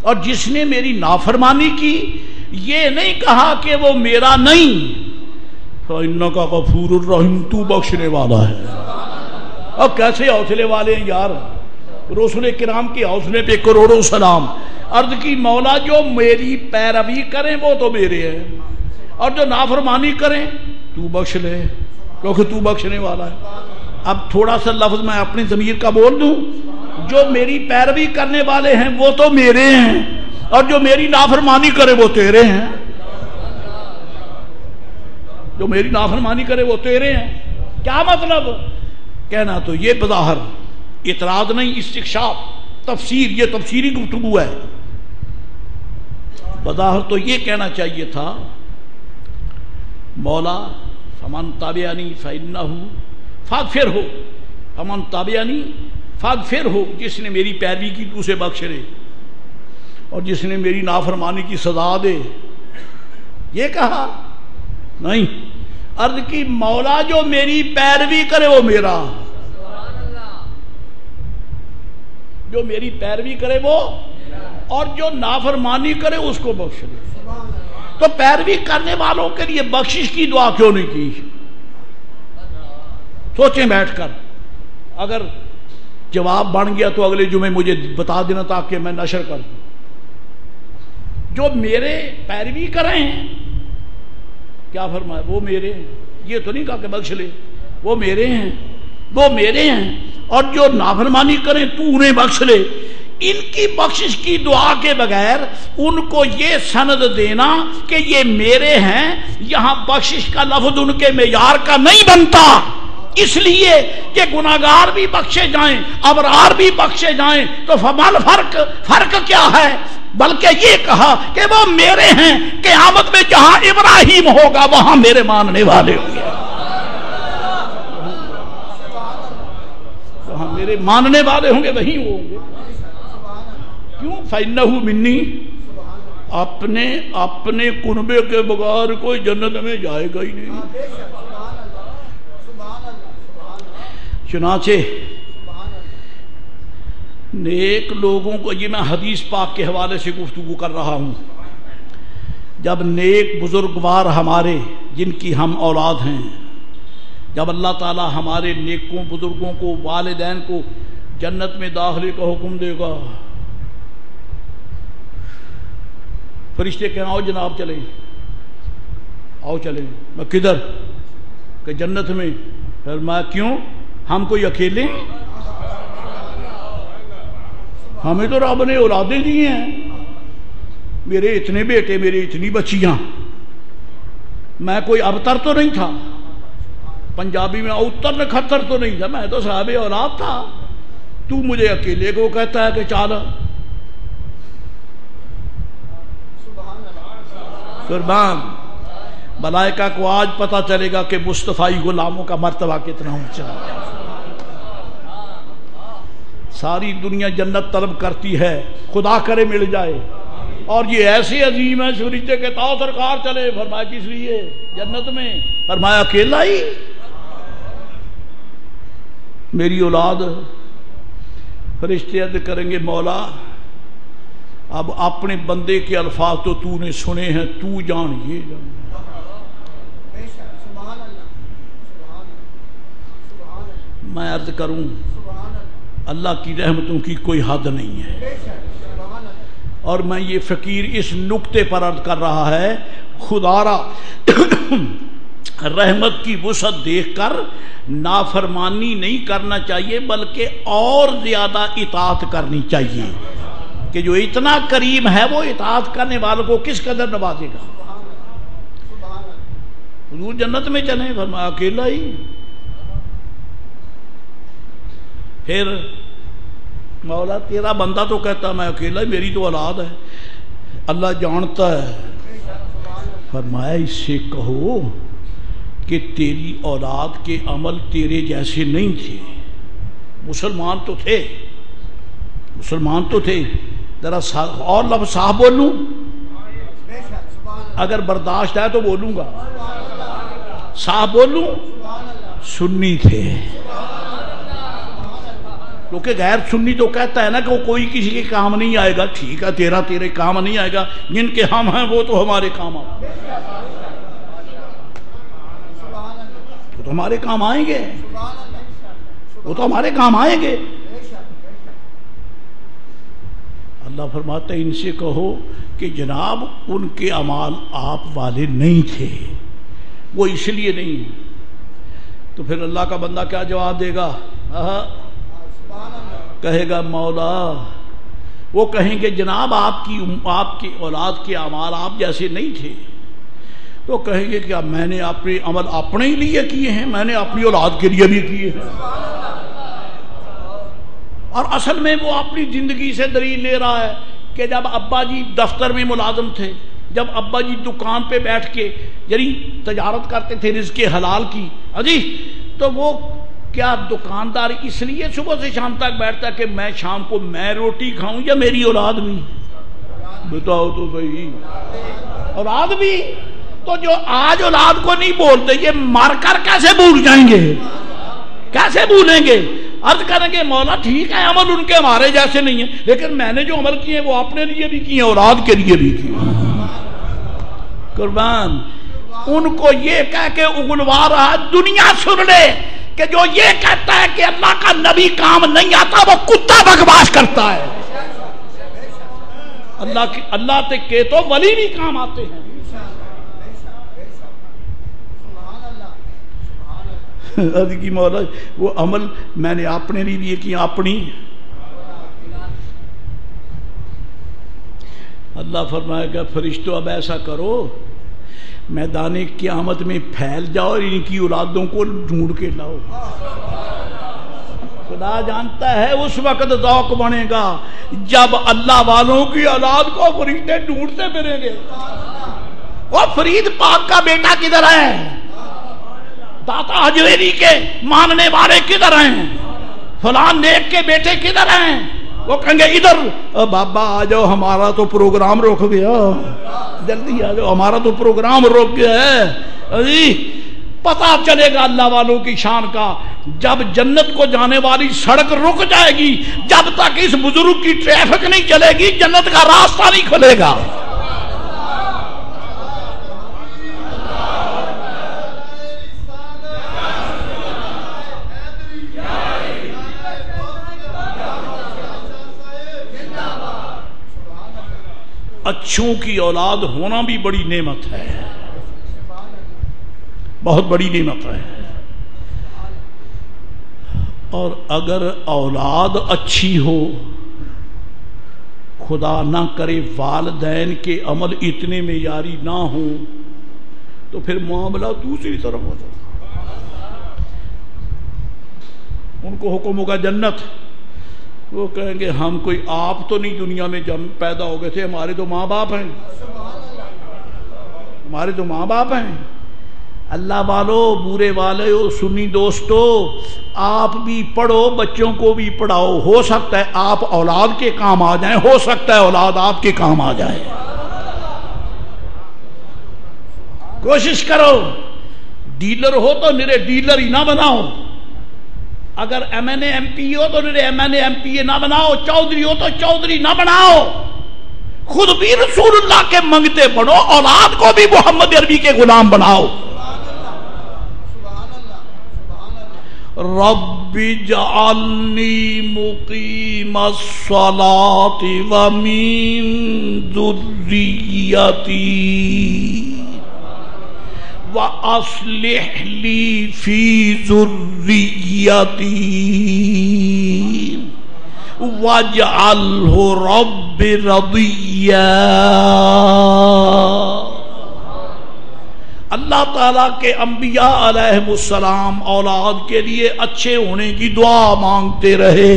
اور جس نے میری نافرمانی کی یہ نہیں کہا کہ وہ میرا نہیں. فإنک غفور الرحیم تو بخشنے والا ہے. اب کیسے حوصلے والے ہیں یار. رسول کرام کے حوصلے پہ کروڑوں سلام. عرض کی مولا جو میری پیروی کریں وہ تو میرے ہیں اور جو نافرمانی کریں تو بخش لے کیونکہ تو بخشنے والا ہے. اب تھوڑا سا لفظ میں اپنی ضمیر کا بول دوں. جو میری پیروی کرنے والے ہیں وہ تو میرے ہیں اور جو میری نافرمانی کرے وہ تیرے ہیں. جو میری نافرمانی کرے وہ تیرے ہیں. کیا مطلب کہنا تو یہ بظاہر اعتراض نہیں استکشاف تفسیر یہ تفسیری گفتگو ہے. بظاہر تو یہ کہنا چاہیے تھا مولا فمن تابعنی فإنہ فاغفر ہو. فمن تابعنی فاغفر ہو جس نے میری پیروی کی تو اسے بخش لے اور جس نے میری نافرمانی کی سزا دے. یہ کہا نہیں. عرض کی مولا جو میری پیروی کرے وہ میرا جو میری پیروی کرے وہ اور جو نافرمانی کرے اس کو بخش دے. تو پیروی کرنے والوں کے لیے بخشش کی دعا کیوں نہیں کی. سوچیں بیٹھ کر. اگر جواب بن گیا تو اگلے جمعے مجھے بتا دینا تاکہ میں نشر کر دوں. جو میرے پیروی کریں کیا فرمایا وہ میرے ہیں. یہ تو نہیں کہا کہ بخش لے وہ میرے ہیں اور جو نافرمانی کریں تو انہیں بخش لے. ان کی بخشش کی دعا کے بغیر ان کو یہ سند دینا کہ یہ میرے ہیں یہاں بخشش کا لفظ ان کے معیار کا نہیں بنتا. اس لیے کہ گناہگار بھی بخشے جائیں ابرار بھی بخشے جائیں تو فمال فرق کیا ہے. بلکہ یہ کہا کہ وہ میرے ہیں. قیامت میں جہاں ابراہیم ہوگا وہاں میرے ماننے والے ہوں گے. وہاں میرے ماننے والے ہوں گے وہی ہوں گے. کیوں فإنہ منی. اپنے کنبے کے بغیر کوئی جنت میں جائے گا ہی نہیں. چنانچہ نیک لوگوں کو یہ میں حدیث پاک کے حوالے سے گفتگو کر رہا ہوں. جب نیک بزرگوار ہمارے جن کی ہم اولاد ہیں جب اللہ تعالی ہمارے نیکوں بزرگوں کو والدین کو جنت میں داخلے کا حکم دے گا فرشتے کہیں آؤ جناب چلیں آؤ چلیں. میں کدھر کہ جنت میں. پھر میں کیوں ہم کوئی اکیلے ہمیں تو رب نے اولادیں دی ہیں. میرے اتنے بیٹے میرے اتنی بچیاں. میں کوئی ابتر تو نہیں تھا. پنجابی میں اوتر نکھتر تو نہیں تھا. میں تو صاحب اولاد تھا. تو مجھے اکیلے کو کہتا ہے کہ چال. قربان ملائکہ کو آج پتہ چلے گا کہ مصطفی غلاموں کا مرتبہ کتنا اونچا ہے. ساری دنیا جنت طلب کرتی ہے خدا کرے مل جائے اور یہ ایسے عظیم ہے فرشتے کے تاؤ سرکار چلے. فرمایا کس لیے جنت میں. فرمایا اکیلا ہی. میری اولاد فرشتے عرض کریں گے مولا اب اپنے بندے کے الفاظ تو تو نے سنے ہیں، تو جان یہ جان. میں عرض کروں اللہ کی رحمتوں کی کوئی حد نہیں ہے، اور میں یہ فقیر اس نقطے پر عرض کر رہا ہے، خدا را رحمت کی وسعت دیکھ کر نافرمانی نہیں کرنا چاہیے، بلکہ اور زیادہ اطاعت کرنی چاہیے، کہ جو اتنا کریم ہے وہ اطاعت کرنے والوں کو کس قدر نوازے گا. حضور جنت میں چلیں، فرمایا اکیلا ہی. پھر مولا تیرا بندہ تو کہتا میں اکیلا ہی، میری تو اولاد ہے، اللہ جانتا ہے. فرمایا اس سے کہو کہ تیری اولاد کے عمل تیرے جیسے نہیں تھے، مسلمان تو تھے، مسلمان تو تھے. ذرا اور لفظ صاحب بولوں، اگر برداشت ہے تو بولوں گا، صاحب بولوں، سنی تھے. کیونکہ غیر سنی تو کہتا ہے نا کہ وہ کوئی کسی کے کام نہیں آئے گا. ٹھیک ہے، تیرا تیرے کام نہیں آئے گا، جن کے ہم ہیں وہ تو ہمارے کام آئیں گے، وہ تو ہمارے کام آئیں گے، وہ تو ہمارے کام آئیں گے. اللہ فرماتا ہے ان سے کہو کہ جناب ان کے اعمال آپ والے نہیں تھے، وہ اس لیے نہیں. تو پھر اللہ کا بندہ کیا جواب دے گا؟ کہے گا مولا، وہ کہیں گے جناب آپ کی اولاد کے اعمال آپ جیسے نہیں تھے. تو کہیں گے کہ میں نے اپنے عمل اپنے ہی لیے کیے ہیں، میں نے اپنی اولاد کے لیے بھی کیے ہیں. اور اصل میں وہ اپنی زندگی سے دلیل لے رہا ہے کہ جب ابا جی دفتر میں ملازم تھے، جب ابا جی دکان پہ بیٹھ کے یعنی تجارت کرتے تھے رزق حلال کی، تو وہ کیا دکاندار اس لیے صبح سے شام تک بیٹھتا کہ میں شام کو میں روٹی کھاؤں یا میری اولاد بھی؟ بتاؤ تو صحیح. اولاد بھی تو جو آج اولاد کو نہیں بولتے یہ مر کر کیسے بھول جائیں گے، کیسے بھولیں گے؟ عرض کریں گے مولا ٹھیک ہے عمل ان کے ہمارے جیسے نہیں ہیں، لیکن میں نے جو عمل کیے وہ اپنے لیے بھی کیے، اولاد کے لیے بھی کیے. قربان ان کو یہ کہہ کے اگلوا رہا، دنیا سن لے کہ جو یہ کہتا ہے کہ اللہ کا نبی کام نہیں آتا وہ کتا بکواس کرتا ہے. اللہ کے تو ولی بھی کام آتے ہیں. کی مولا وہ عمل میں نے اپنے لیے کیا، اپنی. اللہ فرمائے گا فرشتوں اب ایسا کرو، میدان قیامت میں پھیل جاؤ اور ان کی اولادوں کو ڈھونڈ کے لاؤ. خدا جانتا ہے اس وقت ذوق بنے گا جب اللہ والوں کی اولاد کو فرشتے ڈھونڈتے پھریں گے. وہ فرید پاک کا بیٹا کدھر ہے؟ داتا حجویری کے ماننے والے کدھر ہیں؟ فلان نیک کے بیٹے کدھر ہیں؟ وہ کہیں گے ادھر. بابا آ جاؤ، ہمارا تو پروگرام رک گیا، جلدی آ جاؤ، ہمارا تو پروگرام رک گیا ہے. پتہ چلے گا اللہ والوں کی شان کا جب جنت کو جانے والی سڑک رک جائے گی. جب تک اس بزرگ کی ٹریفک نہیں چلے گی جنت کا راستہ نہیں کھلے گا. اچھوں کی اولاد ہونا بھی بڑی نعمت ہے، بہت بڑی نعمت ہے. اور اگر اولاد اچھی ہو، خدا نہ کرے والدین کے عمل اتنے معیاری نہ ہوں، تو پھر معاملہ دوسری طرف ہو جائے. ان کو حکم ہوگا جنت، وہ کہیں گے ہم کوئی آپ تو نہیں دنیا میں جب پیدا ہو گئے تھے، ہمارے تو ماں باپ ہیں، ہمارے تو ماں باپ ہیں. اللہ والو، بورے والے، سنی دوستو، آپ بھی پڑھو، بچوں کو بھی پڑھاؤ. ہو سکتا ہے آپ اولاد کے کام آ جائیں، ہو سکتا ہے اولاد آپ کے کام آ جائے. کوشش کرو. ڈیلر ہو تو میرے ڈیلر ہی نہ بناؤ، اگر M N A M P ہو تو میرے M N A M P نہ بناؤ، چودھری ہو تو چودھری نہ بناؤ. خود بھی رسول اللہ کے منگتے بنو، اولاد کو بھی محمد عربی کے غلام بناؤ۔ رب اجعلنی مقیم الصلاۃ ومن ذریتی وَأَصْلِحْ لِي فِي ذُرِّيَّتِي وَاجْعَلْهُ رَبِّ رَضِيًّا۔ اللہ تعالیٰ کے انبیاء علیہ السلام اولاد کے لیے اچھے ہونے کی دعا مانگتے رہے۔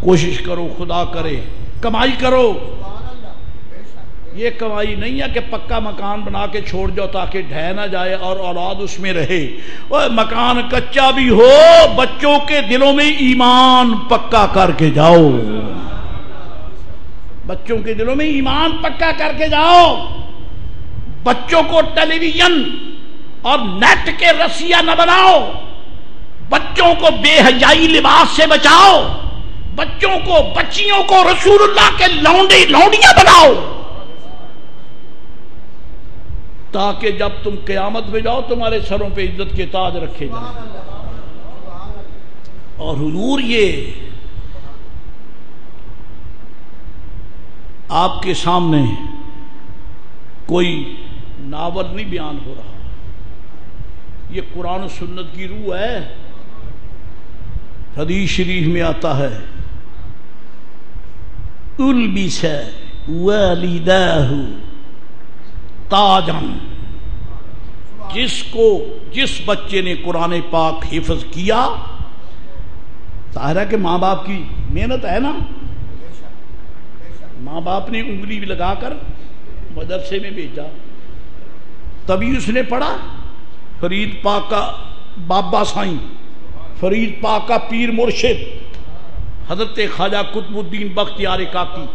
کوشش کرو، خدا کرے، کمائی کرو۔ یہ کمائی نہیں ہے کہ پکا مکان بنا کے چھوڑ جاؤ تاکہ ڈھہ نہ جائے اور اولاد اس میں رہے۔ مکان کچا بھی ہو، بچوں کے دلوں میں ایمان پکا کر کے جاؤ، بچوں کے دلوں میں ایمان پکا کر کے جاؤ۔ بچوں کو ٹیلی ویژن اور نیٹ کے رسیا نہ بناؤ، بچوں کو بے حیائی لباس سے بچاؤ، بچوں کو، بچیوں کو رسول اللہ کے لونڈے لونڈیاں بناؤ، تاکہ جب تم قیامت میں جاؤ تمہارے سروں پہ عزت کے تاج رکھے جائیں۔ اور حضور یہ آپ کے سامنے کوئی ناول نہیں بیان ہو رہا، یہ قرآن و سنت کی روح ہے۔ حدیث شریف میں آتا ہے البس والداہ تاجن، جس بچے نے قرآن پاک حفظ کیا، ظاہر ہے کہ ماں باپ کی محنت ہے نا، ماں باپ نے انگلی لگا کر مدرسے میں بھیجا، تبھی اس نے پڑھا۔ فرید پاک کا بابا سائیں، فرید پاک کا پیر مرشد حضرت خواجہ قطب الدین بختیار کاکی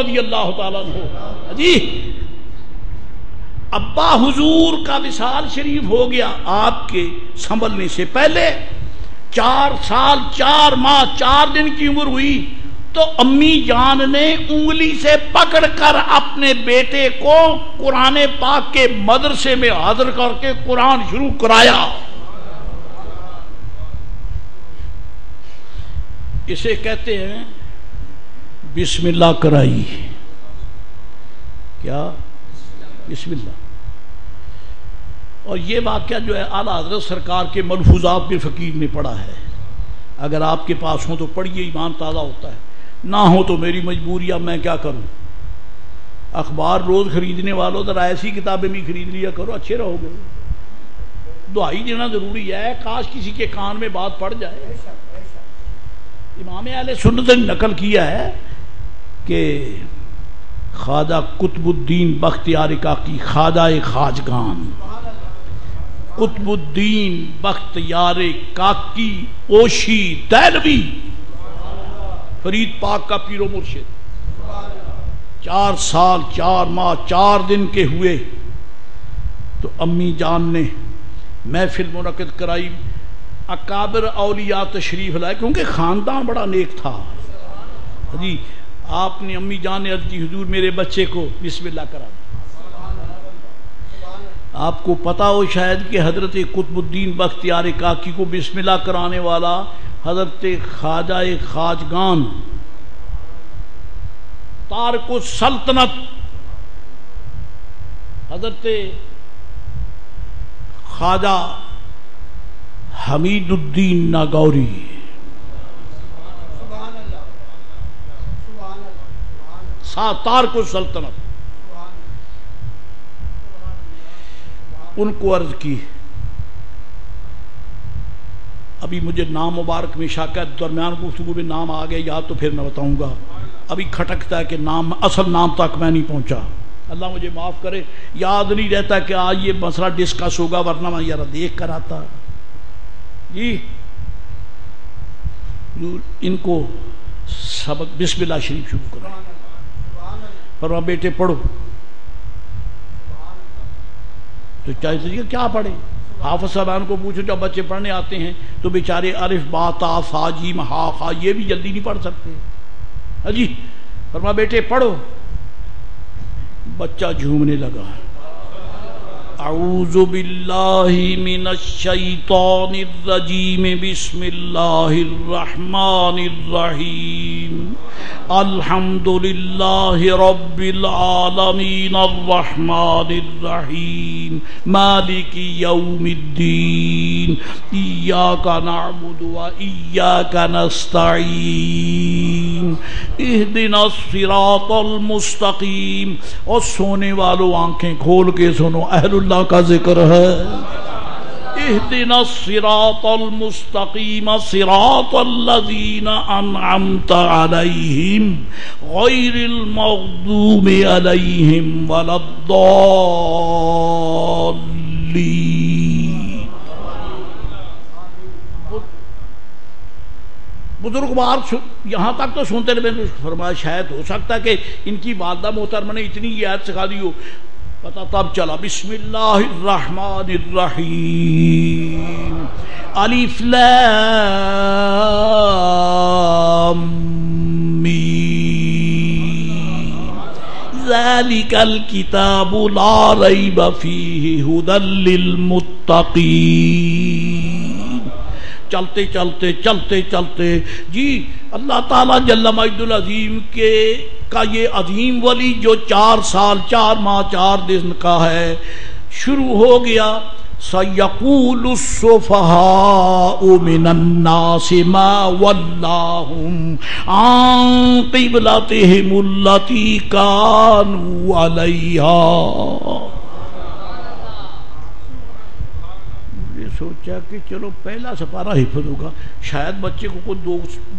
رضی اللہ تعالیٰ عنہ، جی ابا حضور کا وصال شریف ہو گیا، آپ کے سنبھلنے سے پہلے 4 سال 4 ماہ 4 دن کی عمر ہوئی تو امی جان نے انگلی سے پکڑ کر اپنے بیٹے کو قرآن پاک کے مدرسے میں حاضر کر کے قرآن شروع کرایا۔ اسے کہتے ہیں بسم اللہ کرائی، کیا بسم اللہ۔ اور یہ واقعہ جو ہے اعلیٰ حضرت سرکار کے ملفوظات میں فقیر نے پڑھا ہے، اگر آپ کے پاس ہوں تو پڑھیے، ایمان تازہ ہوتا ہے، نہ ہو تو میری مجبوری، اب میں کیا کروں۔ اخبار روز خریدنے والوں ذرا ایسی کتابیں بھی خرید لیا کرو، اچھے رہو گے۔ دعائی دینا ضروری ہے، کاش کسی کے کان میں بات پڑ جائے۔ امام اہل سنت نے نقل کیا ہے کہ خواجہ قطب الدین بختیار کاکی، خواجہ خواجگان قطب الدین بختیار کاکی اوشی دہلوی، فرید پاک کا پیر و مرشد، 4 سال 4 ماہ 4 دن کے ہوئے تو امی جان نے محفل منعقد کرائی، اکابر اولیاء تشریف لائے، کیونکہ خاندان بڑا نیک تھا جی۔ آپ نے امی جان نے عرض کی حضور میرے بچے کو بسم اللہ کرا دیں۔ آپ کو پتا ہو شاید کہ حضرت قطب الدین بختیار کاکی کو بسم اللہ کرانے والا حضرت خواجہ خواجگان تارک السلطنت حضرت خواجہ حمید الدین ناگوری، تارک السلطنت، ان کو عرض کی۔ ابھی مجھے نام مبارک میں شاکت درمیان گفتگو میں نام آ گئے، یا تو پھر میں بتاؤں گا، ابھی کھٹکتا ہے کہ نام، اصل نام تک میں نہیں پہنچا، اللہ مجھے معاف کرے، یاد نہیں رہتا کہ آج یہ مسئلہ ڈسکس ہوگا، ورنہ میں یار دیکھ کر آتا جی۔ ان کو سبق بسم اللہ شریف شروع کرو، فرما بیٹے پڑھو، تو چاہیے کیا پڑھے؟ حافظ صاحبان کو پوچھو، جب بچے پڑھنے آتے ہیں تو بیچارے الف با تا فا جیم ہا خا یہ بھی جلدی نہیں پڑھ سکتے جی، فرمایا بیٹے پڑھو. بچہ جھومنے لگا. اعوذ باللہ من الشیطان الرجیم بسم اللہ الرحمن الرحیم الحمدللہ رب العالمین الرحمن الرحیم مالک یوم الدین ایاک نعبد و ایاک نستعین اہدنا الصراط المستقیم. اور سونے والوں آنکھیں کھول کے سنو، اہل اللہ کا ذکر ہے. اہدنا الصراط المستقیم صراط الذین انعمت علیہم غیر المغضوب علیہم ولا الضالین. بزرگوار یہاں تک تو سنتے رہے. فرمایا شاید ہو سکتا ہے کہ ان کی والدہ محترمہ نے اتنی یہ آیت سکھا دی ہو. پتہ تب چلا بسم اللہ الرحمن الرحیم الف لام میم ذالک الکتاب لا ریب فیہ ھدی للمتقین. چلتے چلتے چلتے چلتے جی اللہ تعالیٰ جل مجد العظیم کا یہ عظیم ولی جو 4 سال 4 ماہ 4 دن کا ہے شروع ہو گیا. سَيَقُولُ السُّفَهَاءُ مِنَ النَّاسِ مَا وَلَّاهُمْ عَنْ قِبْلَتِهِمُ الَّتِي كَانُوا عَلَيْهَا. سوچا کہ چلو پہلا سپارہ حفظ ہوگا، شاید بچے کو کوئی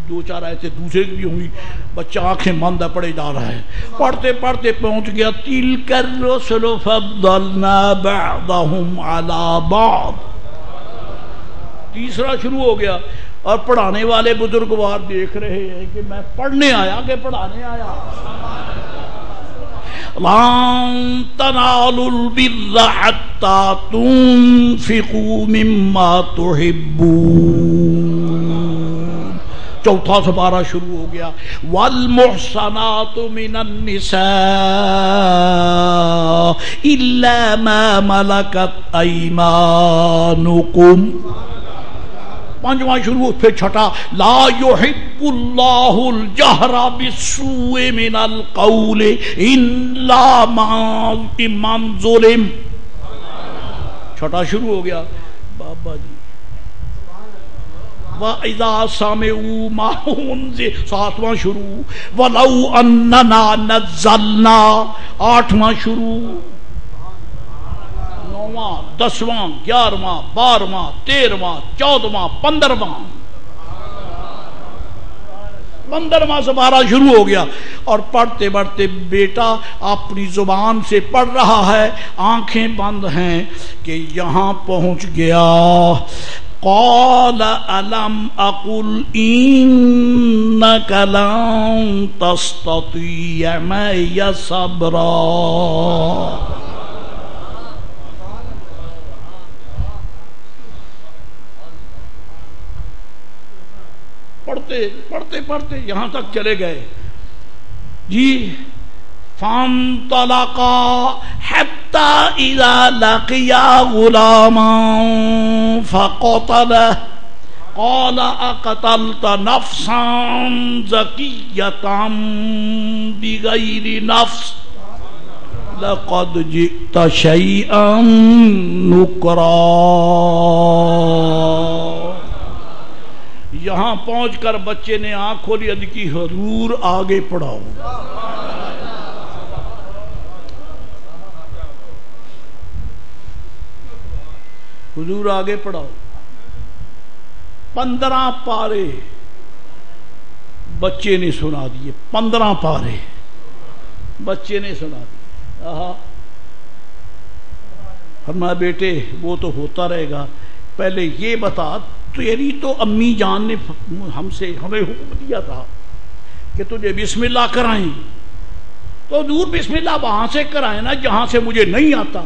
دو چار آیتیں دوسرے کی بھی ہوں گی. بچہ آنکھیں بند پڑے جا رہا ہے. پڑھتے پڑھتے پہنچ گیا تِلْكَ الرُّسُلُ فَضَّلْنَا بَعْضَهُمْ عَلَى بَعْضٍ. تیسرا شروع ہو گیا. اور پڑھانے والے بزرگوار دیکھ رہے ہیں کہ میں پڑھنے آیا کہ پڑھانے آیا. لَن تَنَالُوا الْبِرَّ حَتَّى تُنْفِقُوا مِمَّا تُحِبُّونَ. چوتھا سپارہ شروع ہو گیا. وَالْمُحْصَنَاتُ مِنَ النِّسَاءِ إِلَّا مَا مَلَكَتْ أَيْمَانُكُمْ. پانچواں شروع. پھر چھٹا لا يحب اللہ الجہر بالسوء من القول الا من ظلم. چھٹا شروع ہو گیا. بابا جی وَإِذَا سَمِعُوا مَا أُنزِلَ. ساتواں شروع. وَلَوْ أَنَّنَا نَزَّلْنَا. آٹھواں شروع. 9واں 10واں 11واں 12واں 13واں 14واں 15واں سپارہ شروع ہو گیا. اور پڑھتے پڑھتے بیٹا اپنی زبان سے پڑھ رہا ہے، آنکھیں بند ہیں کہ یہاں پہنچ گیا. قال الم اقل انك لن تستطيع معي صبرا. پڑھتے پڑھتے پڑھتے یہاں تک چلے گئے جی. فانطلقا حتى اذا لقيا غلاما فقتله قال اقتلت نفسا زكية بغير نفس لقد جئت شيئا نكرا. یہاں پہنچ کر بچے نے آنکھ کھولی. اد کی حضور آگے پڑھاؤ. حضور آگے پڑھاؤ. 15 پارے بچے نے سنا دیے. 15 پارے بچے نے سنا دیے. فرمایا بیٹے وہ تو ہوتا رہے گا، پہلے یہ بتا تیری تو امی جان نے ہمیں حکم دیا تھا کہ تجھے بسم اللہ کرائیں، تو دور بسم اللہ وہاں سے کرائیں نا جہاں سے مجھے نہیں آتا،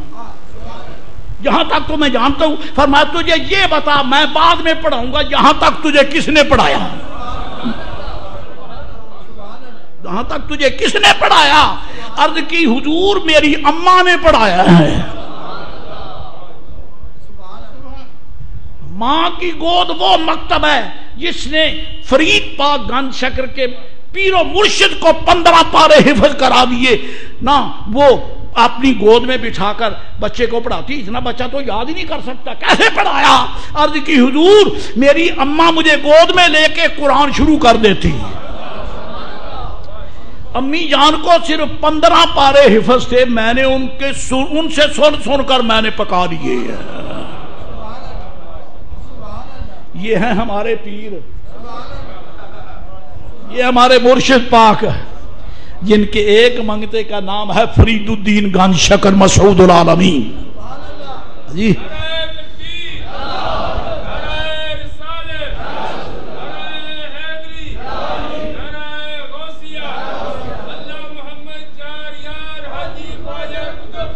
جہاں تک تو میں جانتا ہوں. فرمایا تجھے یہ بتا میں بعد میں پڑھاؤں گا جہاں تک تجھے کس نے پڑھایا. یہاں تک تجھے کس نے پڑھایا؟ عرض کی حضور میری اماں نے پڑھایا ہے۔ ماں کی گود وہ مکتب ہے جس نے فرید پاک گنج شکر کے پیر و مرشد کو 15 پارے حفظ کرا دیے نا، وہ اپنی گود میں بٹھا کر بچے کو پڑھاتی۔ اتنا بچہ تو یاد ہی نہیں کر سکتا، کیسے پڑھایا؟ عرض کی حضور میری اماں مجھے گود میں لے کے قرآن شروع کر دیتی۔ امی جان کو صرف 15 پارے حفظ تھے، میں نے ان سے سن کر میں نے پکا دیے۔ یہ ہیں ہمارے پیر، یہ ہمارے مرشد پاک جن کے ایک منگتے کا نام ہے فرید الدین گنج شکر مسعود العالمین جی۔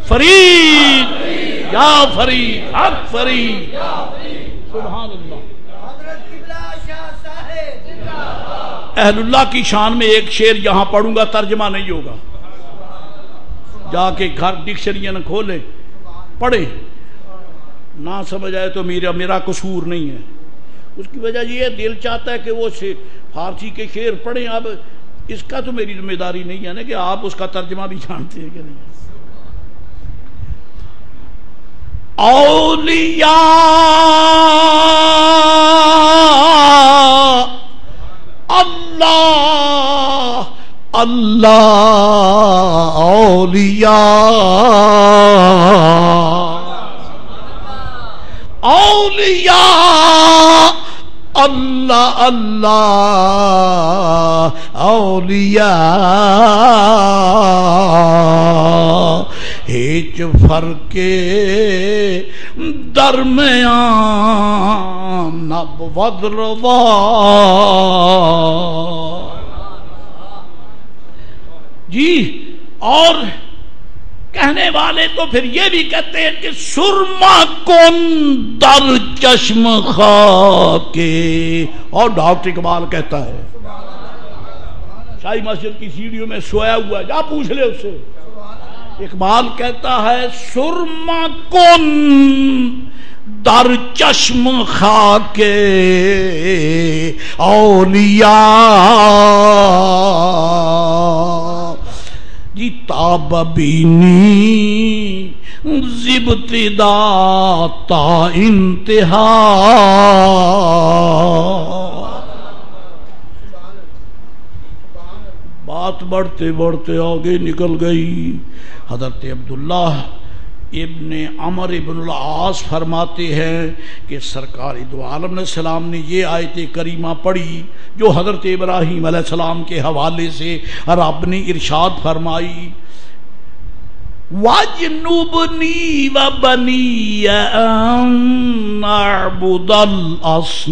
فرید یا فرید حق فرید سبحان اللہ۔ اہل اللہ کی شان میں ایک شعر یہاں پڑھوں گا، ترجمہ نہیں ہوگا، جا کے گھر ڈکشنریاں کھولے پڑھیں، نہ سمجھ آئے تو میرا قصور نہیں ہے۔ اس کی وجہ یہ دل چاہتا ہے کہ وہ فارسی کے شعر پڑھیں، اب اس کا تو میری ذمہ داری نہیں ہے نا کہ آپ اس کا ترجمہ بھی جانتے ہیں کہ نہیں۔ اولیاء اللہ اللہ اولیاء اولیاء اللہ اللہ اولیاء ہیچ فرق درمیان نبود روا۔ جی اور کہنے والے تو پھر یہ بھی کہتے ہیں کہ سرما کن در چشم خاکے، اور ڈاکٹر اقبال کہتا ہے شاہی مسجد کی سیڑھیوں میں سویا ہوا ہے، جا پوچھ لے اس سے۔ اقبال کہتا ہے سرما کن در چشم خاکے اولیاء جی تاب بینی زبتدا تا انتہا۔ بات بڑھتے بڑھتے آگے نکل گئی۔ حضرت عبداللہ ابن عمر ابن العاص فرماتے ہیں کہ سرکار دو عالم علیہ السلام نے یہ آیت کریمہ پڑھی جو حضرت ابراہیم علیہ السلام کے حوالے سے رب نے ارشاد فرمائی، وَاجْنُبْنِي وَبَنِيَّ أَن نَّعْبُدَ الْأَصْنَامَ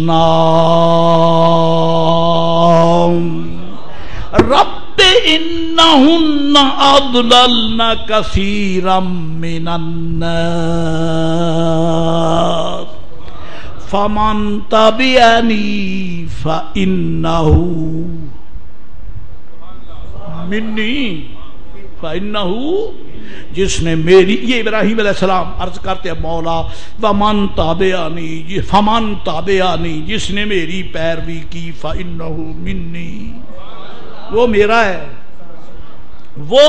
رب انہن اضللن کثیرا من الناس فمن تبعنی فانہ منی فانہ، جس نے میری، یہ ابراہیم علیہ السلام عرض کرتے ہیں مولا ومن تابعنی فمن تابعنی، جس نے میری پیروی کی فانہ منی، وہ میرا ہے، وہ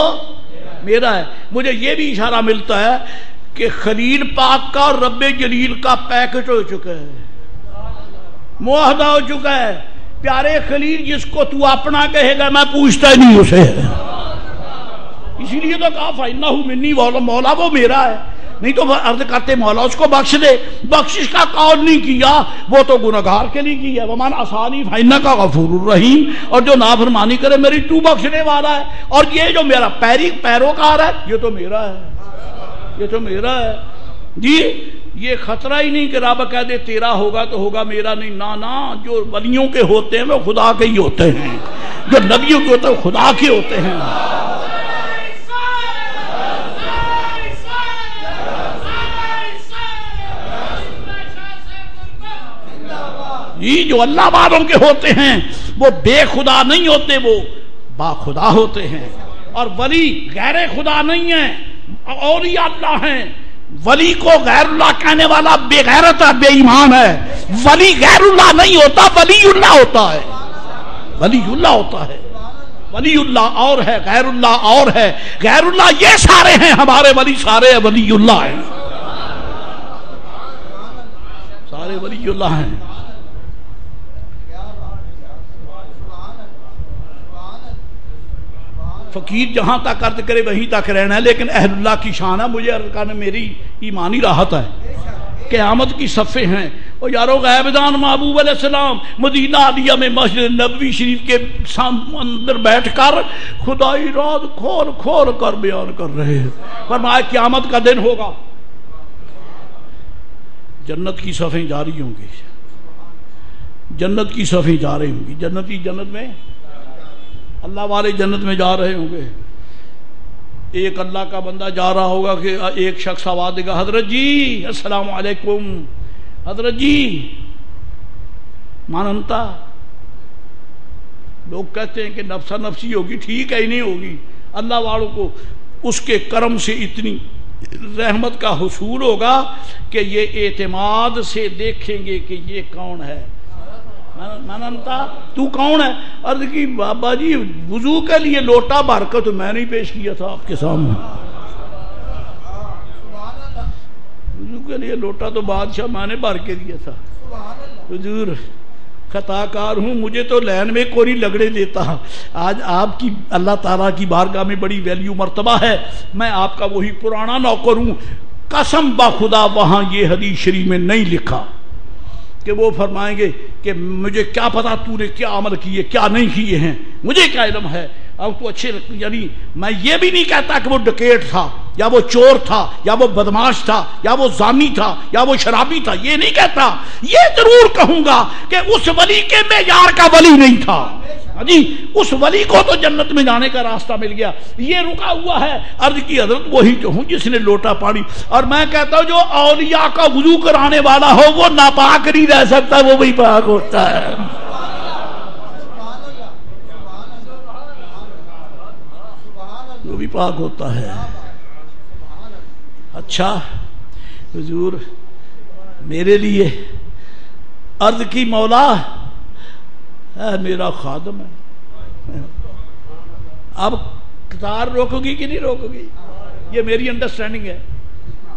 میرا ہے۔ مجھے یہ بھی اشارہ ملتا ہے کہ خلیل پاک کا اور رب جلیل کا پیکٹ ہو چکا ہے، معاہدہ ہو چکا ہے۔ پیارے خلیل جس کو تو اپنا کہے گا میں پوچھتا ہی نہیں اسے، اسی لیے تو کہا فَإِنَّهُ مِنِّي، مولا وہ میرا ہے، نہیں تو عرض کرتے مولا اس کو بخش دے۔ بخشش کا قول نہیں کیا، وہ تو گناہگار کے لیے کیا، وَمَنْ عَصَانِي فَإِنَّكَ غَفُورٌ رَحِيمٌ، اور جو نافرمانی کرے میری تو بخشنے والا ہے، اور یہ جو میرا پیروکار ہے یہ تو میرا ہے، یہ تو میرا ہے۔ جی یہ خطرہ ہی نہیں کہ رب کہہ دے تیرا ہوگا تو ہوگا، میرا نہیں، نا جو ولیوں کے ہوتے ہیں وہ خدا کے ہی ہوتے ہیں، جو نبیوں کے ہوتے ہیں وہ خدا کے ہوتے ہیں۔ یہ جو اللہ والوں کے ہوتے ہیں وہ بے خدا نہیں ہوتے، وہ با خدا ہوتے ہیں. اور ولی غیر خدا نہیں ہے، اولیاء اللہ ہیں. ولی کو غیر اللہ کہنے والا بے غیرت ہے، بے ایمان ہے. ولی غیر اللہ نہیں ہوتا، ولی اللہ ہوتا ہے. ولی اللہ ہوتا ہے. ولی اللہ اور ہے، غیر اللہ اور ہے. غیر اللہ یہ سارے ہیں، ہمارے ولی سارے ولی اللہ ہیں، سارے ولی اللہ ہیں. فقیر جہاں تک عرض کرے وہیں تک رہنا ہے، لیکن اہل اللہ کی شان ہے. مجھے عرض کرنے میری ایمانی راحت ہے. قیامت کی صفیں ہیں. اور یارو غیب دان محبوب علیہ السلام مدینہ عالیہ میں مسجد نبوی شریف کے اندر بیٹھ کر خدائی راز کھول کھول کر بیان کر رہے ہیں. فرمایا قیامت کا دن ہوگا، جنت کی صفیں جاری ہوں گی، جنت کی صفیں جاری ہوں گی. جنتی جنت میں، اللہ والے جنت میں جا رہے ہوں گے. ایک اللہ کا بندہ جا رہا ہوگا کہ ایک شخص آواز دے گا، حضرت جی السلام علیکم، حضرت جی ماننتا. لوگ کہتے ہیں کہ نفسا نفسی ہوگی، ٹھیک ہے ہی نہیں ہوگی. اللہ والوں کو اس کے کرم سے اتنی رحمت کا حصول ہوگا کہ یہ اعتماد سے دیکھیں گے کہ یہ کون ہے. ماننتا تو کون ہے؟ عرض کی بابا جی وضو کے لیے لوٹا بھر کر تو میں نہیں پیش کیا تھا آپ کے سامنے. وضو کے لیے لوٹا تو بادشاہ میں نے بھر کے دیا تھا. حضور خطا کار ہوں، مجھے تو لین میں کوئی لگڑے دیتا. آج آپ کی اللہ تعالیٰ کی بارگاہ میں بڑی ویلیو مرتبہ ہے. میں آپ کا وہی پرانا نوکر ہوں. قسم با خدا وہاں یہ حدیث شریف میں نہیں لکھا کہ وہ فرمائیں گے کہ مجھے کیا پتا تو نے کیا عمل کیے کیا نہیں کیے ہیں، مجھے کیا علم ہے. اب تو اچھے، یعنی میں یہ بھی نہیں کہتا کہ وہ ڈکیٹ تھا یا وہ چور تھا یا وہ بدماش تھا یا وہ زانی تھا یا وہ شرابی تھا، یہ نہیں کہتا. یہ ضرور کہوں گا کہ اس ولی کے معیار کا ولی نہیں تھا. جی اس ولی کو تو جنت میں جانے کا راستہ مل گیا. یہ رکا ہوا ہے. عرض کی حضرت وہی تو ہوں جس نے لوٹا پانی. اور میں کہتا ہوں جو اولیاء کا وضو کرانے والا ہو وہ ناپاک نہیں رہ سکتا، وہ بھی پاک ہوتا ہے. وہ بھی پاک ہوتا ہے. اچھا حضور میرے لیے عرض کی مولا میرا خادم ہے. اب قطار روکو گی کہ نہیں روکو گی؟ یہ میری انڈرسٹینڈنگ ہے.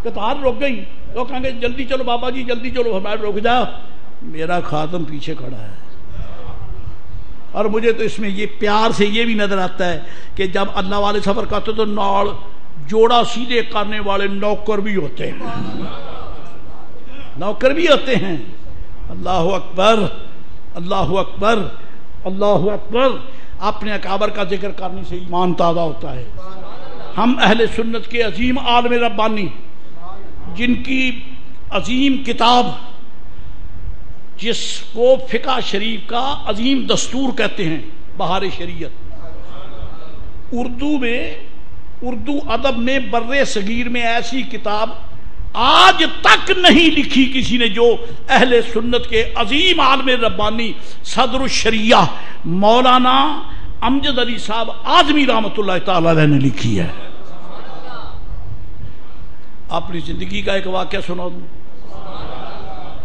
قطار روک گئی، لوگ کہیں گے جلدی چلو بابا جی جلدی چلو. ہمارا روک جا، میرا خادم پیچھے کھڑا ہے. اور مجھے تو اس میں یہ پیار سے یہ بھی نظر آتا ہے کہ جب اللہ والے سفر کرتے تو نال جوڑا سیدھے کرنے والے نوکر بھی ہوتے ہیں، نوکر بھی ہوتے ہیں. اللہ اکبر، اللہ اکبر، اللہ اکبر. اپنے اکابر کا ذکر کرنے سے ایمان تازہ ہوتا ہے. ہم اہل سنت کے عظیم عالم ربانی جن کی عظیم کتاب جس کو فقہ شریف کا عظیم دستور کہتے ہیں، بہار شریعت، اردو میں، اردو ادب میں بر صغیر میں ایسی کتاب آج تک نہیں لکھی کسی نے جو اہل سنت کے عظیم عالم ربانی صدر الشریعہ مولانا امجد علی صاحب اعظمی رحمۃ اللہ تعالی علیہ نے لکھی ہے. اپنی زندگی کا ایک واقعہ سنا دوں،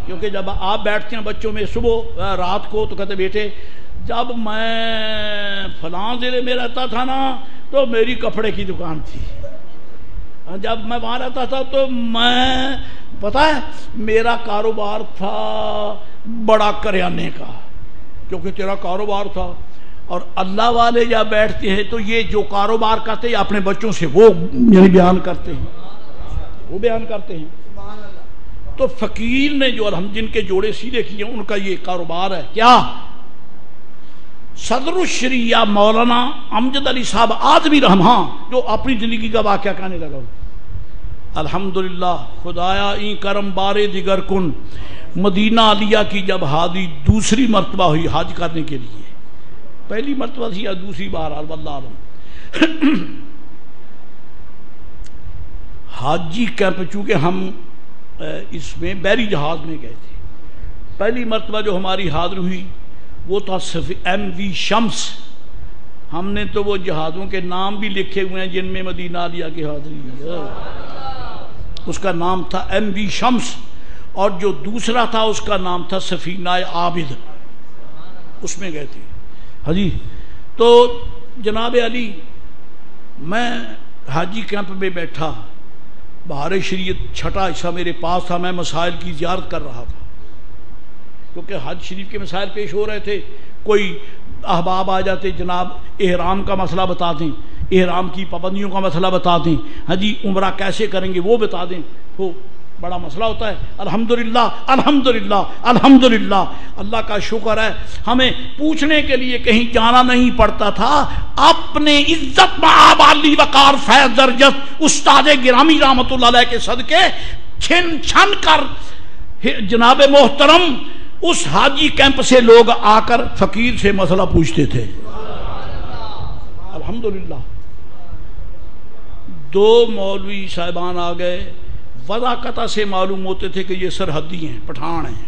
کیونکہ جب آپ بیٹھتے ہیں بچوں میں صبح رات کو تو کہتے بیٹے جب میں فلاں ضلع میں رہتا تھا نا تو میری کپڑے کی دکان تھی، جب میں وہاں رہتا تھا تو میں پتہ ہے میرا کاروبار تھا بڑا کریانے کا، کیونکہ تیرا کاروبار تھا. اور اللہ والے جب بیٹھتے ہیں تو یہ جو کاروبار کرتے ہیں اپنے بچوں سے وہ یعنی بیان کرتے ہیں، وہ بیان کرتے ہیں. تو فقیر نے جو جن کے جوڑے سیدھے کیے ان کا یہ کاروبار ہے کیا؟ صدر الشریعہ مولانا امجد علی صاحب اعظمی رحمہ جو اپنی زندگی کا واقعہ کہنے لگا. الحمدللہ خدایا این کرم بارے دیگر کن. مدینہ علیہ کی جب حاجی دوسری مرتبہ ہوئی حج کرنے کے لیے، پہلی مرتبہ تھی یا دوسری بار واللہ عالم، حاجی کیمپ چونکہ ہم اس میں بحری جہاز میں گئے تھے، پہلی مرتبہ جو ہماری حاضر ہوئی وہ تھا ایم وی شمس ہم نے تو وہ جہازوں کے نام بھی لکھے ہوئے ہیں جن میں مدینہ عالیہ کی حاضری ہے. اس کا نام تھا ایم وی شمس، اور جو دوسرا تھا اس کا نام تھا سفینہ عابد، اس میں گئے تھے. ہاں جی. تو جناب علی، میں حاجی کیمپ میں بیٹھا، بہار شریعت چھٹا حصہ میرے پاس تھا، میں مسائل کی زیارت کر رہا تھا کیونکہ حج شریف کے مسائل پیش ہو رہے تھے. کوئی احباب آ جاتے، جناب احرام کا مسئلہ بتا دیں، احرام کی پابندیوں کا مسئلہ بتا دیں، ہاں جی عمرہ کیسے کریں گے وہ بتا دیں، تو بڑا مسئلہ ہوتا ہے. الحمدللہ الحمدللہ الحمدللہ، اللہ کا شکر ہے ہمیں پوچھنے کے لیے کہیں جانا نہیں پڑتا تھا. اپنے عزت مآب علی وقار فیض درجت استاد گرامی رحمت اللہ علیہ کے صدقے چھن چھن کر جناب محترم اس حاجی کیمپ سے لوگ آ کر فقیر سے مسئلہ پوچھتے تھے. الحمدللہ. 2 مولوی صاحبان آ گئے، وضاقتہ سے معلوم ہوتے تھے کہ یہ سرحدی ہیں، پٹھان ہیں.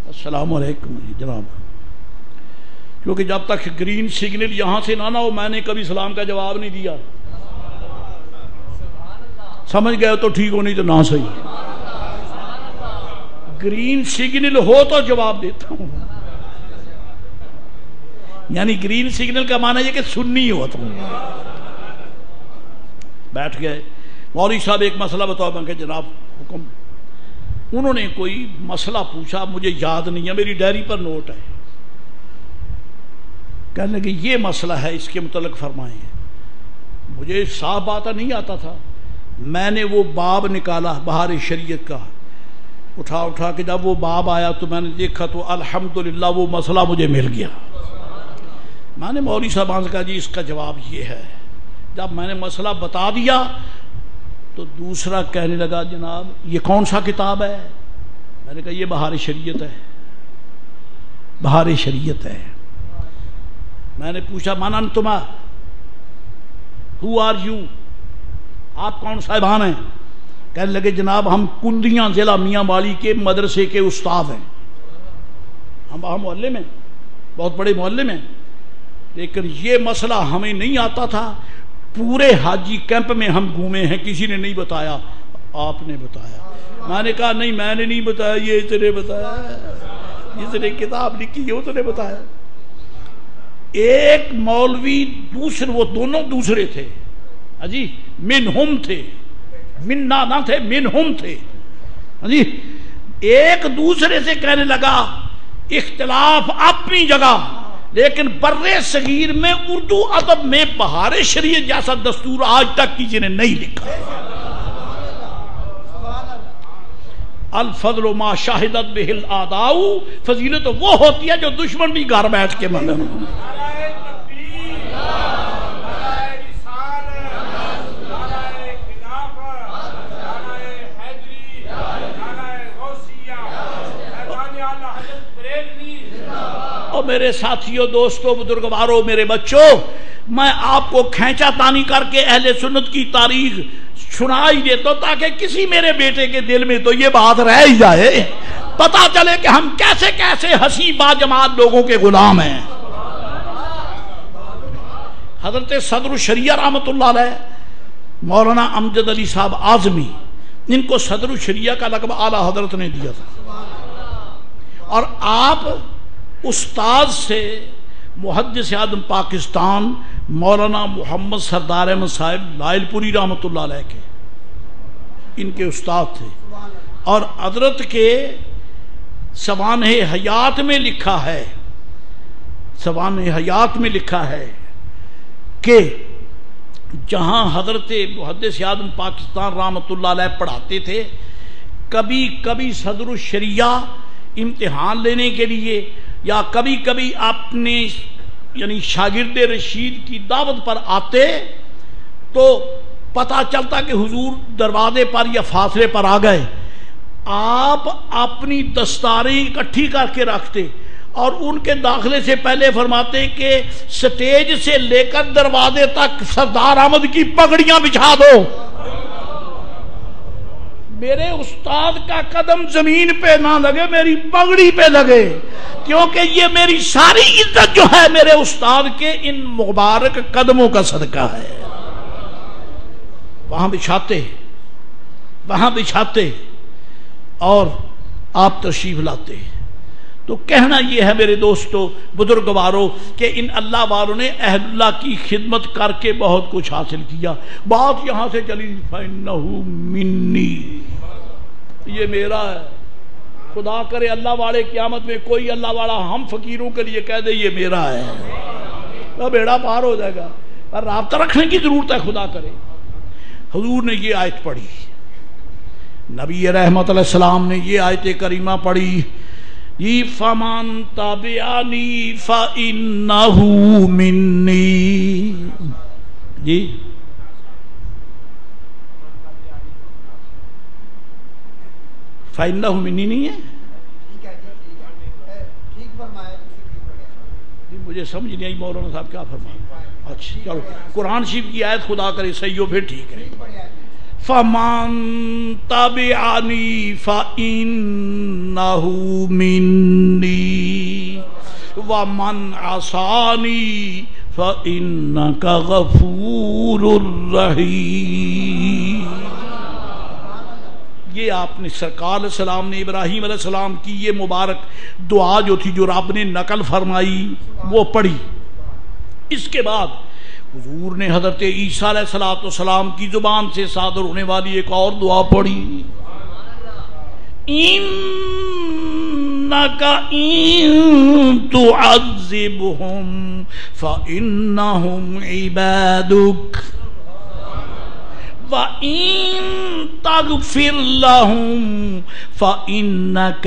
السلام علیکم جناب. کیونکہ جب تک گرین سگنل یہاں سے نہ ہو میں نے کبھی سلام کا جواب نہیں دیا. سمجھ گئے تو ٹھیک ہو، نہیں تو نہ صحیح. گرین سگنل ہو تو جواب دیتا ہوں، یعنی گرین سگنل کا معنی یہ کہ سننی ہو. تو بیٹھ گئے. مولوی صاحب ایک مسئلہ بتاؤ. میں کہ جناب حکم. انہوں نے کوئی مسئلہ پوچھا، مجھے یاد نہیں ہے، میری ڈائری پر نوٹ ہے. کہنے لگے یہ مسئلہ ہے، اس کے متعلق فرمائیں. مجھے صاف بات نہیں آتا تھا. میں نے وہ باب نکالا بہار شریعت کا، اٹھا کے جب وہ باب آیا تو میں نے دیکھا تو الحمدللہ وہ مسئلہ مجھے مل گیا. میں نے مولوی صاحب سے کہا جی اس کا جواب یہ ہے. جب میں نے مسئلہ بتا دیا تو دوسرا کہنے لگا جناب یہ کون سا کتاب ہے؟ میں نے کہا یہ بہار شریعت ہے. بہار شریعت ہے. میں نے پوچھا من انتما، ہو آر یو، آپ کون صاحبان ہیں؟ کہنے لگے جناب ہم کندیاں ضلع میاں والی کے مدرسے کے استاد ہیں. ہم محلے میں بہت بڑے محلے میں، لیکن یہ مسئلہ ہمیں نہیں آتا تھا. پورے حاجی کیمپ میں ہم گھومے ہیں، کسی نے نہیں بتایا، آپ نے بتایا. میں نے کہا نہیں میں نے نہیں بتایا، یہ اس نے بتایا، جس نے کتاب لکھی ہے اس نے بتایا. ایک مولوی دوسرے، وہ دونوں دوسرے تھے جی، منہم تھے، منا نہ تھے، منہم تھے جی. ایک دوسرے سے کہنے لگا اختلاف اپنی جگہ، لیکن برے صغیر میں اردو ادب میں بہار شریعت جیسا دستور آج تک کسی نے نہیں لکھا. الفضل ما شاہدت بہ الاعداء، فضیلت وہ ہوتی ہے جو دشمن بھی گھر بیٹھ کے مانے. اور میرے ساتھیوں، دوستوں، بزرگواروں، میرے بچوں، میں آپ کو کھینچا تانی کر کے اہل سنت کی تاریخ سنا ہی دیتا ہوں تاکہ کسی میرے بیٹے کے دل میں تو یہ بات رہ ہی جائے، پتا چلے کہ ہم کیسے کیسے ہنسی باجماعت لوگوں کے غلام ہیں. حضرت صدر الشریعہ رحمت اللہ علیہ مولانا امجد علی صاحب اعظمی، ان کو صدر الشریعہ کا لقب اعلیٰ حضرت نے دیا تھا. اور آپ استاد سے محدث اعظم پاکستان مولانا محمد سردار احمد صاحب لائل پوری رحمت اللہ علیہ کے، ان کے استاد تھے. اور حضرت کے سوانح حیات میں لکھا ہے، سوانح حیات میں لکھا ہے کہ جہاں حضرت محدث اعظم پاکستان رحمت اللہ علیہ پڑھاتے تھے، کبھی کبھی صدر الشریعہ امتحان لینے کے لیے یا کبھی کبھی اپنے یعنی شاگرد رشید کی دعوت پر آتے تو پتہ چلتا کہ حضور دروازے پر یا فاصلے پر آ گئے. آپ اپنی دستاریں اکٹھی کر کے رکھتے اور ان کے داخلے سے پہلے فرماتے کہ سٹیج سے لے کر دروازے تک سردار احمد کی پگڑیاں بچھا دو. میرے استاد کا قدم زمین پہ نہ لگے، میری پگڑی پہ لگے، کیونکہ یہ میری ساری عزت جو ہے میرے استاد کے ان مبارک قدموں کا صدقہ ہے۔ وہاں بچھاتے اور آپ تشریف لاتے۔ تو کہنا یہ ہے میرے دوستو، بزرگواروں، کہ ان اللہ والوں نے اہل اللہ کی خدمت کر کے بہت کچھ حاصل کیا۔ بات یہاں سے چلی فَإِنَّهُ مِنِّي، یہ میرا ہے۔ خدا کرے اللہ والے قیامت میں کوئی اللہ والا ہم فقیروں کے لیے کہہ دے یہ میرا ہے، تو بیڑا پار ہو جائے گا۔ پر رابطہ رکھنے کی ضرورت ہے، خدا کرے۔ حضور نے یہ آیت پڑھی، نبی رحمت علیہ السلام نے یہ آیت کریمہ پڑھی، فَمَن تَبِعَنِي فَإِنَّهُ مِنِّي۔ جی فَإِنَّهُ مِنِّي نہیں ہے، مجھے سمجھ نہیں آئی مولانا صاحب کیا فرمایا۔ اچھا چلو، قرآن شریف کی آیت خدا کرے صحیح ہو پھر ٹھیک ہے۔ فَمَن تَبِعَنِي فَإِنَّهُ مِنِّي وَمَنْ عَصَانِي فَإِنَّكَ غَفُورٌ رَحِيمٌ۔ یہ آپ نے سرکار علیہ السلام نے ابراہیم علیہ السلام کی یہ مبارک دعا جو تھی، جو رب نے نقل فرمائی، وہ پڑھی۔ اس کے بعد حضور نے حضرت عیسیٰ علیہ السلام کی زبان سے صادر ہونے والی ایک اور دعا پڑھی، اِنَّكَ إِن تُعَذِّبْهُمْ فَإِنَّهُمْ عِبَادُكَ وَإِن تَغْفِرْ لَهُمْ فَإِنَّكَ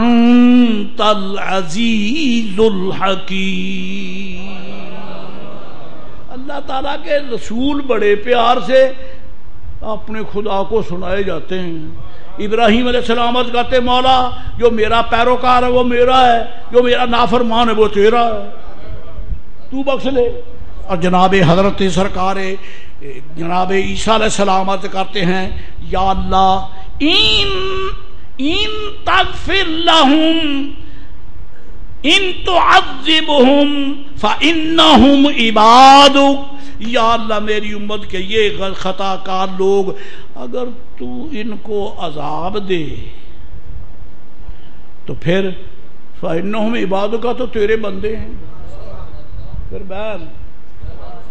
أَنْتَ الْعَزِيزُ الْحَكِيمُ۔ اللہ تعالیٰ کے رسول بڑے پیار سے اپنے خدا کو سنائے جاتے ہیں۔ ابراہیم علیہ السلام عرض کرتے، مولا جو میرا پیروکار ہے وہ میرا ہے، جو میرا نافرمان ہے وہ تیرا ہے، تو بخش لے۔ اور جناب حضرت سرکار جناب عیسیٰ علیہ السلام عرض کرتے ہیں، یا اللہ ان تغفر لہم ان تعذبہم فإنہم عبادک، یا اللہ میری امت کے یہ خطا کار لوگ اگر تو ان کو عذاب دے تو پھر فإنہم عبادک تو تیرے بندے ہیں۔ پھر بہن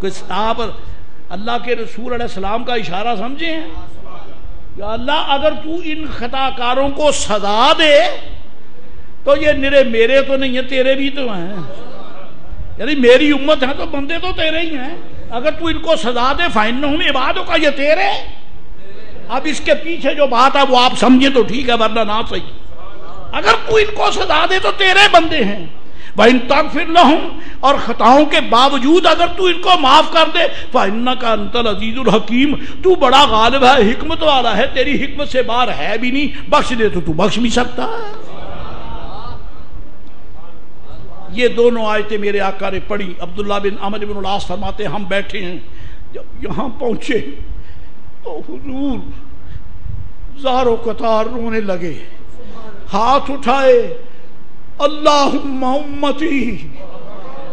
کس آپ اللہ کے رسول علیہ السلام کا اشارہ سمجھے ہیں، یا اللہ اگر تو ان خطا کاروں کو سزا دے تو یہ نرے میرے تو نہیں ہیں، تیرے بھی تو ہیں، یعنی میری امت ہے تو بندے تو تیرے ہی ہیں۔ اگر تو ان کو سزا دے فَإِنَّهُمْ عِبَادُكَ، یہ تیرے۔ اب اس کے پیچھے جو بات ہے وہ آپ سمجھیں تو ٹھیک ہے، ورنہ نہ صحیح۔ اگر تو ان کو سزا دے تو تیرے بندے ہیں۔ وَإِن تَغْفِرْ لَهُمْ، اور خطاؤں کے باوجود اگر تو ان کو معاف کر دے فَإِنَّكَ أَنْتَ الْعَزِيزُ الْحَكِيمُ، تو بڑا غالب ہے، حکمت والا ہے، تیری حکمت سے باہر ہے بھی نہیں، بخش دے تو بخش بھی سکتا ہے۔ یہ دونوں آیتیں میرے آقا نے پڑھی۔ عبداللہ بن عمرو بن العاص فرماتے ہیں، ہم بیٹھے ہیں، جب یہاں پہنچے تو حضور زار و قطار رونے لگے، ہاتھ اٹھائے، اللہم امتی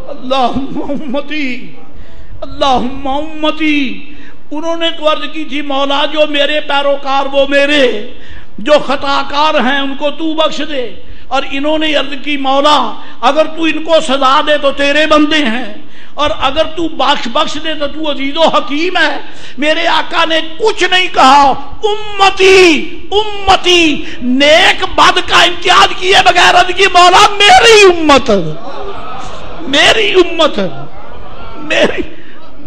اللہم امتی اللہم امتی۔ انہوں نے تو عرض کی تھی، مولا جو میرے پیروکار وہ میرے، جو خطا کار ہیں ان کو تو بخش دے۔ اور انہوں نے عرض کی، مولا اگر تو ان کو سزا دے تو تیرے بندے ہیں، اور اگر تو بخش دے تو تو عزیز و حکیم ہے۔ میرے آقا نے کچھ نہیں کہا، امتی امتی، نیک بد کا امتیاز کیے بغیر عرض کی، مولا میری امت میری امت میری،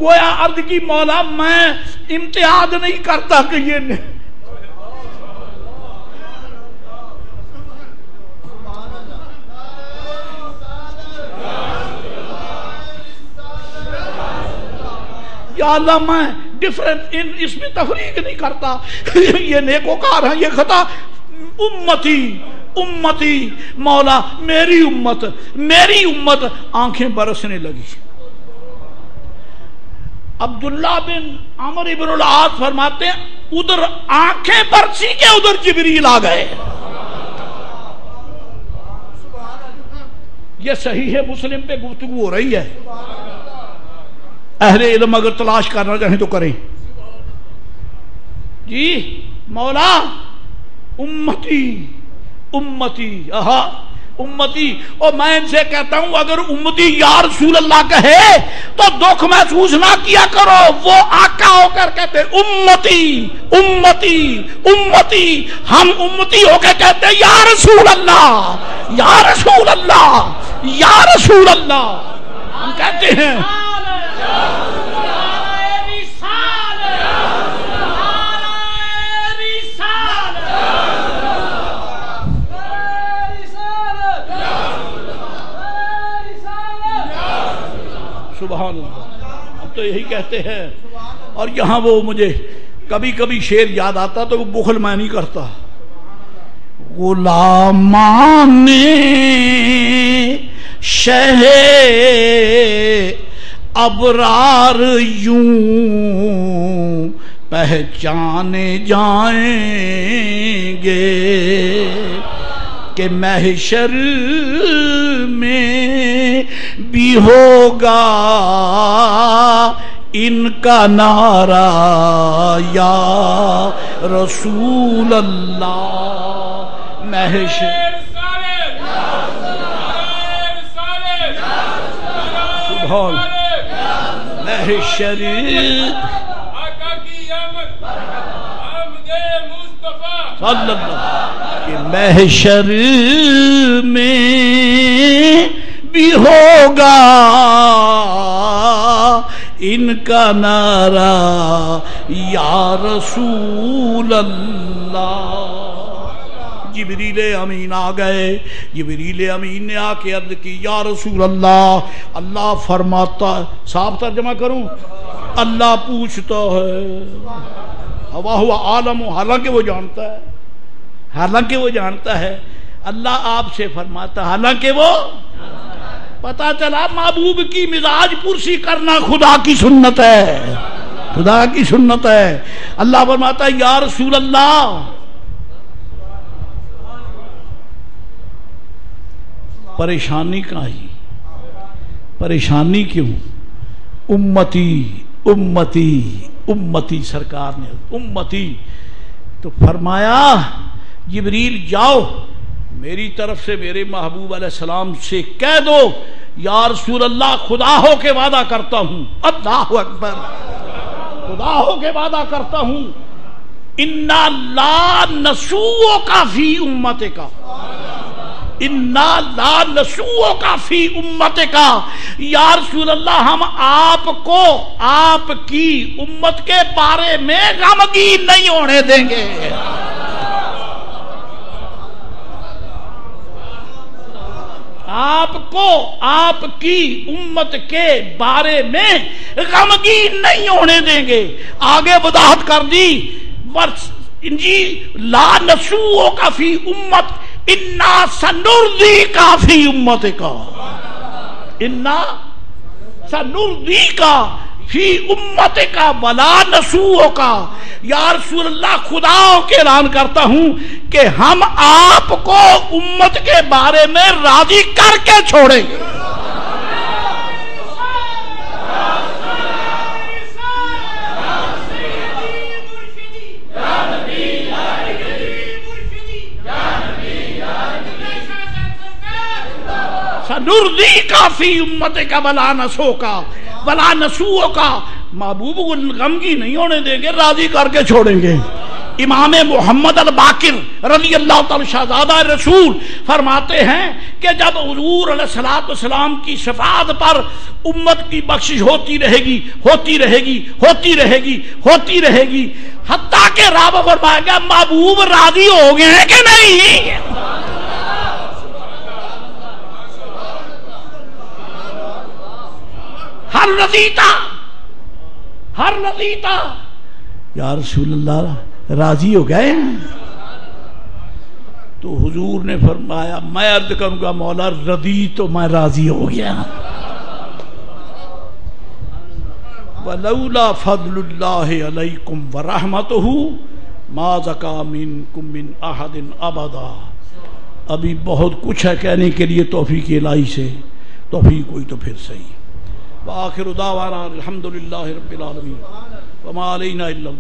گویا عرض کی مولا میں امتیاز نہیں کرتا کہ یہ یا اللہ میں ڈیفرنٹ اس میں تفریق نہیں کرتا، یہ نیکوکار ہیں، یہ خطا، امتی امتی، مولا میری امت میری امت۔ آنکھیں برسنے لگی۔ عبداللہ بن عمرو بن العاص فرماتے ہیں ادھر آنکھیں برسی کے ادھر جبریل آ گئے. یہ صحیح ہے مسلم پہ گفتگو ہو رہی ہے. اہل علم اگر تلاش کرنا چاہیں تو کریں. جی مولا امتی امتی امتی. اور میں ان سے کہتا ہوں اگر امتی یا رسول اللہ کہے تو دکھ محسوس نہ کیا کرو. وہ آقا ہو کر کہتے امتی امتی امتی. ہم امتی ہو کے کہتے یا رسول اللہ یا رسول اللہ یا رسول اللہ. ہم کہتے ہیں سبحان اللہ. اب تو یہی کہتے ہیں. اور یہاں وہ مجھے کبھی کبھی شعر یاد آتا تو وہ بخل میں نہیں کرتا. غلامان شہ ابرار یوں پہچانے جائیں گے کہ محشر میں بھی ہوگا ان کا نعرہ یا رسول اللہ. محشر سبحان محشر صلی اللہ کہ محشر میں بھی ہوگا ان کا نعرہ یا رسول اللہ. جبریل امین آ گئے. جبریل امین نے آ کے عرض کی یا رسول اللہ. اللہ فرماتا ہے, صاف ترجمہ کروں, اللہ پوچھتا ہے ہوا ہوا عالم, حالانکہ وہ جانتا ہے, حالانکہ وہ جانتا ہے. اللہ آپ سے فرماتا حالانکہ وہ پتا چلا محبوب کی مزاج پرسی کرنا خدا کی سنت ہے, خدا کی سنت ہے. اللہ فرماتا ہے یا رسول اللہ پریشانی کا ہی, پریشانی کیوں؟ امتی امتی امتی. سرکار نے امتی تو فرمایا جبریل جاؤ میری طرف سے میرے محبوب علیہ السلام سے کہہ دو یا رسول اللہ خدا ہو کے وعدہ کرتا ہوں, اللہ اکبر, خدا ہو کے وعدہ کرتا ہوں انا لا نسوءک فی امتک, انا لا نسوءک فی امتک. یا رسول اللہ ہم آپ کو آپ کی امت کے بارے میں غمگین نہیں ہونے دیں گے. آپ کو آپ کی امت کے بارے میں غمگین نہیں ہونے دیں گے. آگے وضاحت کر دی جی لا نسوءک فی امت انا سنرضیک فی امتک, انا سنرضیک فی امتک ولا نسوءک. یا رسول اللہ خدا کے اعلان کرتا ہوں کہ ہم آپ کو امت کے بارے میں راضی کر کے چھوڑیں گے. سنرضیک فی امتک ولا نسوءک ولا نسوءک. محبوب کو غمگی نہیں ہونے دیں گے, راضی کر کے چھوڑیں گے. امام محمد الباقر رضی اللہ تعالی شہزادہ رسول فرماتے ہیں کہ جب حضور علیہ السلام کی شفاعت پر امت کی بخشش ہوتی رہے گی ہوتی رہے گی ہوتی رہے گی ہوتی رہے گی حتیٰ کہ رب فرمائے گا محبوب راضی ہو گئے ہیں کہ نہیں. ہر رضیتا ہر رضیتا یا رسول اللہ راضی ہو گئے ہیں. تو حضور نے فرمایا میں عرض کروں گا مولا رضی تو میں راضی ہو گیا, وَلَوْلَا فَضْلُ اللَّهِ عَلَيْكُمْ وَرَحْمَتُهُ مَا زَكَا مِنْكُمْ مِنْ أَحَدٍ أَبَدًا۔ ابھی بہت کچھ ہے کہنے کے لیے توفیق الہی سے، توفیق ہوئی تو پھر صحیح۔ وآخر دعوانا الحمدللہ رب العالمین وما علینا الا